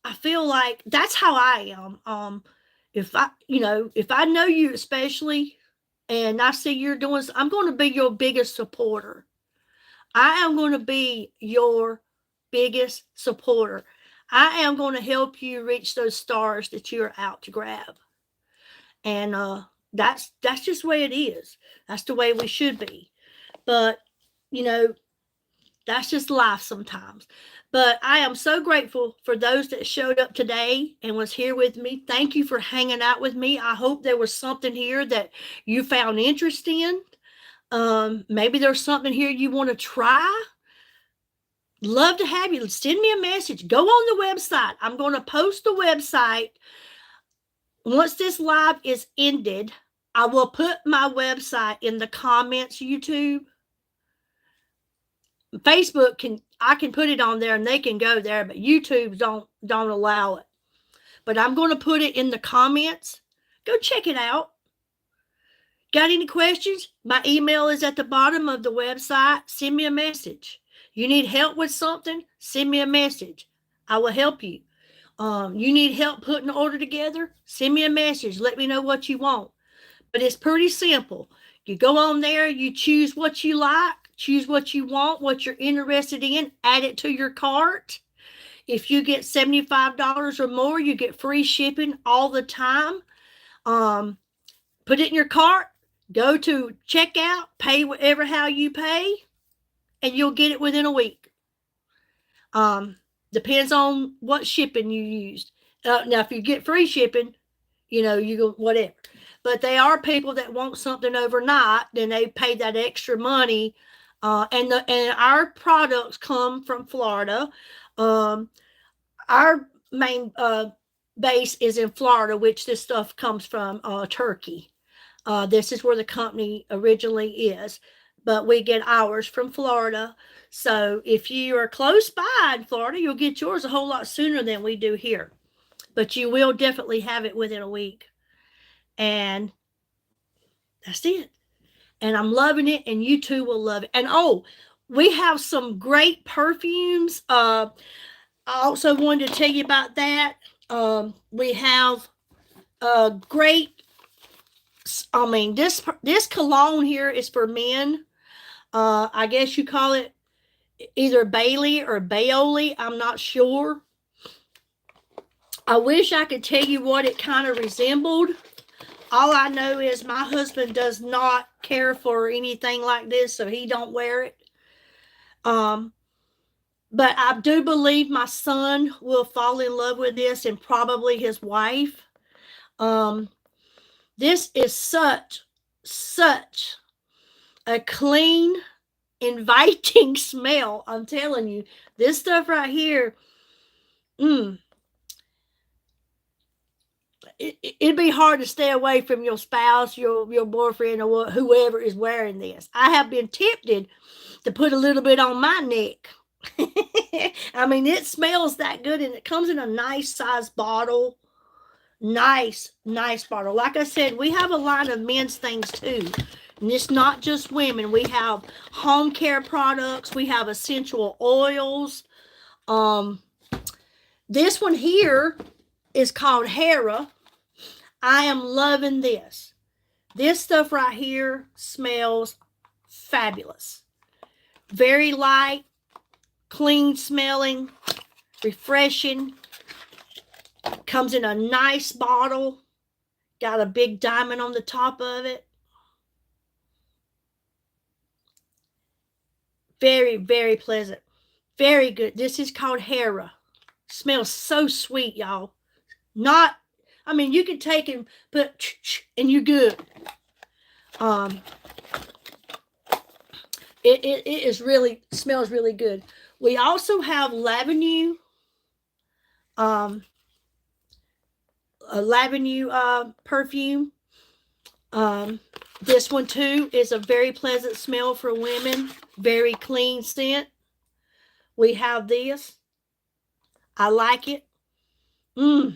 I feel like that's how I am. If I know you especially, and I see you're doing, I'm going to be your biggest supporter. I am going to be your biggest supporter. I am going to help you reach those stars that you're out to grab. And that's just the way it is. That's the way we should be. But, that's just life sometimes. But I am so grateful for those that showed up today and was here with me. Thank you for hanging out with me. I hope there was something here that you found interesting. Maybe there's something here you want to try. Love to have you. Send me a message. Go on the website. I'm going to post the website. Once this live is ended, I will put my website in the comments, YouTube. Facebook I can put it on there and they can go there, but YouTube don't allow it. But I'm going to put it in the comments. Go check it out. Got any questions? My email is at the bottom of the website. Send me a message. You need help with something? Send me a message. I will help you. You need help putting the order together? Send me a message. Let me know what you want. But it's pretty simple. You go on there, you choose what you like, choose what you want, what you're interested in, add it to your cart. If you get $75 or more, you get free shipping all the time. Put it in your cart, go to checkout, pay whatever how you pay, and you'll get it within a week. Depends on what shipping you used. Now, if you get free shipping, you go whatever. But they are people that want something overnight, then they pay that extra money. And our products come from Florida. our main base is in Florida, which this stuff comes from Turkey. This is where the company originally is, but we get ours from Florida. So if you are close by in Florida, you'll get yours a whole lot sooner than we do here. But you will definitely have it within a week. And that's it. And I'm loving it, and you too will love it. And oh, we have some great perfumes. I also wanted to tell you about that. We have a great, I mean, this cologne here is for men. I guess you call it either Bailey or Baoli. I'm not sure. I wish I could tell you what it kind of resembled. All I know is my husband does not care for anything like this, so he don't wear it. But I do believe my son will fall in love with this, and probably his wife. This is such a clean, inviting smell. I'm telling you, this stuff right here, it'd be hard to stay away from your spouse, your boyfriend, or whoever is wearing this. I have been tempted to put a little bit on my neck. I mean, it smells that good, and it comes in a nice size bottle. Nice bottle. Like I said, we have a line of men's things too. And it's not just women. We have home care products. We have essential oils. This one here is called Hera. I am loving this. This stuff right here smells fabulous. Very light, clean smelling, refreshing. Comes in a nice bottle. Got a big diamond on the top of it. Very, very pleasant. Very good. This is called Hera. Smells so sweet, y'all. Not, I mean, you can take and put, and you're good. It is really, smells really good. We also have Lavenue. A Lavenue perfume. This one too is a very pleasant smell for women. Very clean scent. We have this. I like it. I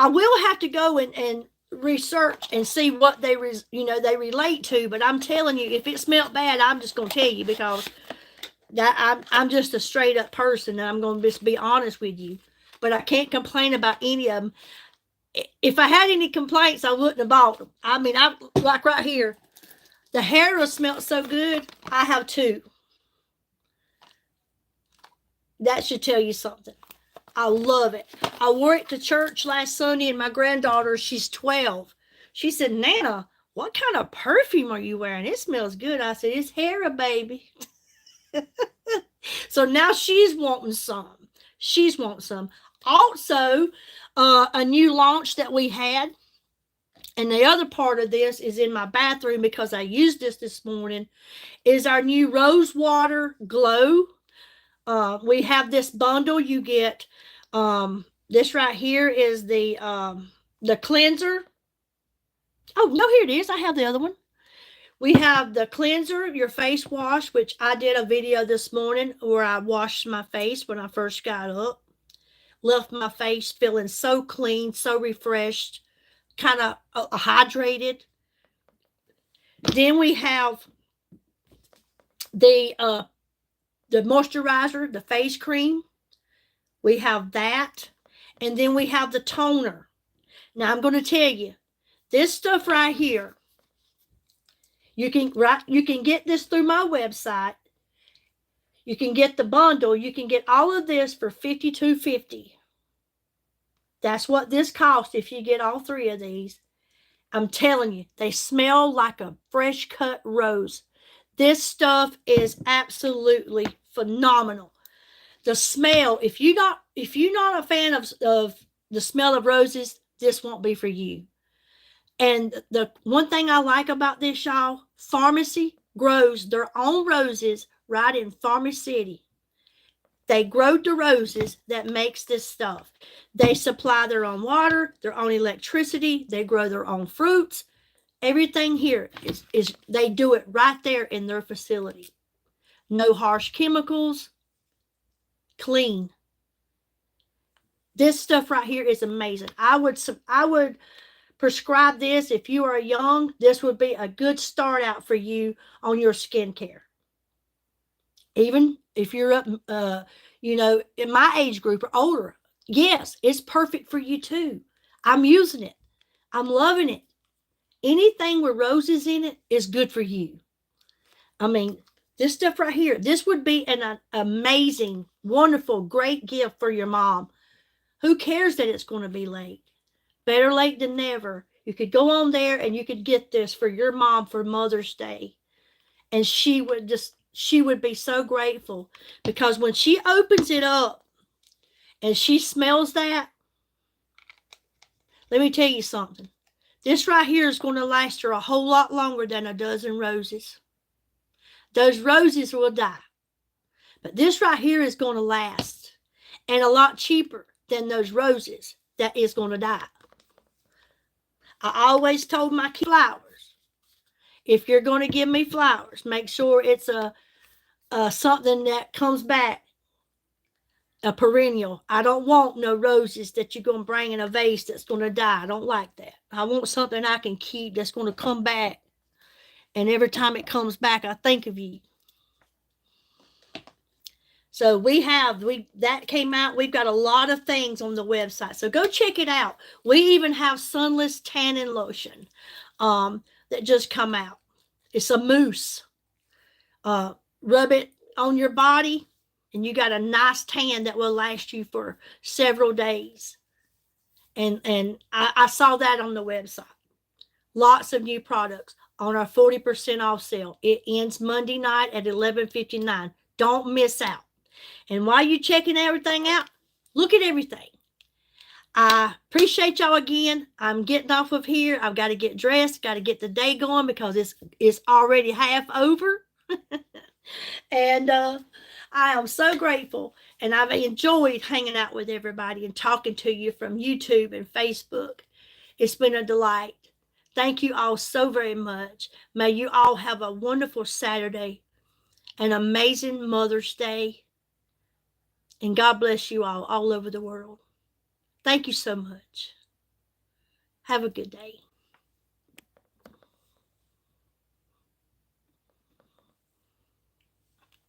will have to go and research and see what they relate to, but I'm telling you, if it smelled bad, I'm just going to tell you, because I'm just a straight up person, and I'm going to just be honest with you. But I can't complain about any of them. If I had any complaints, I wouldn't have bought them. I mean, like right here, the Hera smelled so good. I have two. That should tell you something. I love it. I wore it to church last Sunday, and my granddaughter, she's 12. She said, "Nana, what kind of perfume are you wearing? It smells good." I said, "It's Hera, baby." So now she's wanting some. She's wanting some. Also, a new launch that we had, and the other part of this is in my bathroom because I used this morning, is our new Rose Water Glow. We have this bundle. You get this right here is the cleanser. Oh, no, here it is. I have the other one. We have the cleanser, your face wash, which I did a video this morning where I washed my face when I first got up. Left my face feeling so clean, so refreshed, kind of hydrated. Then we have the moisturizer, the face cream. We have that. And then we have the toner. Now I'm going to tell you, this stuff right here, you can get this through my website. You can get the bundle. You can get all of this for $52.50. That's what this costs if you get all three of these. I'm telling you, they smell like a fresh cut rose. This stuff is absolutely phenomenal. The smell, if you're not a fan of the smell of roses, this won't be for you. And the one thing I like about this, y'all, Pharmacy grows their own roses right in Pharmacy City. They grow the roses that makes this stuff. They supply their own water, their own electricity. They grow their own fruits. Everything here is they do it right there in their facility. No harsh chemicals, clean. This stuff right here is amazing. I would prescribe this if you are young. This would be a good start out for you on your skincare. Even if you're up, in my age group or older, yes, it's perfect for you too. I'm using it. I'm loving it. Anything with roses in it is good for you. I mean, this stuff right here, this would be an amazing, wonderful, great gift for your mom. Who cares that it's going to be late? Better late than never. You could go on there and you could get this for your mom for Mother's Day. And she would be so grateful, because when she opens it up and she smells that, let me tell you something. This right here is going to last her a whole lot longer than a dozen roses. Those roses will die. But this right here is going to last, and a lot cheaper than those roses that is going to die. I always told my kids, flowers, if you're going to give me flowers, make sure it's something that comes back, a perennial. I don't want no roses that you're going to bring in a vase that's going to die. I don't like that. I want something I can keep that's going to come back. And every time it comes back, I think of you. So that came out. We've got a lot of things on the website. So go check it out. We even have sunless tanning lotion that just come out. It's a mousse. Rub it on your body, and you got a nice tan that will last you for several days. And I saw that on the website. Lots of new products on our 40% off sale. It ends Monday night at 11:59. Don't miss out. And while you're checking everything out, look at everything. I appreciate y'all again. I'm getting off of here. I've got to get dressed, got to get the day going because it's already half over. And I am so grateful. And I've enjoyed hanging out with everybody and talking to you from YouTube and Facebook. It's been a delight. Thank you all so very much. May you all have a wonderful Saturday, an amazing Mother's Day. And God bless you all over the world. Thank you so much. Have a good day.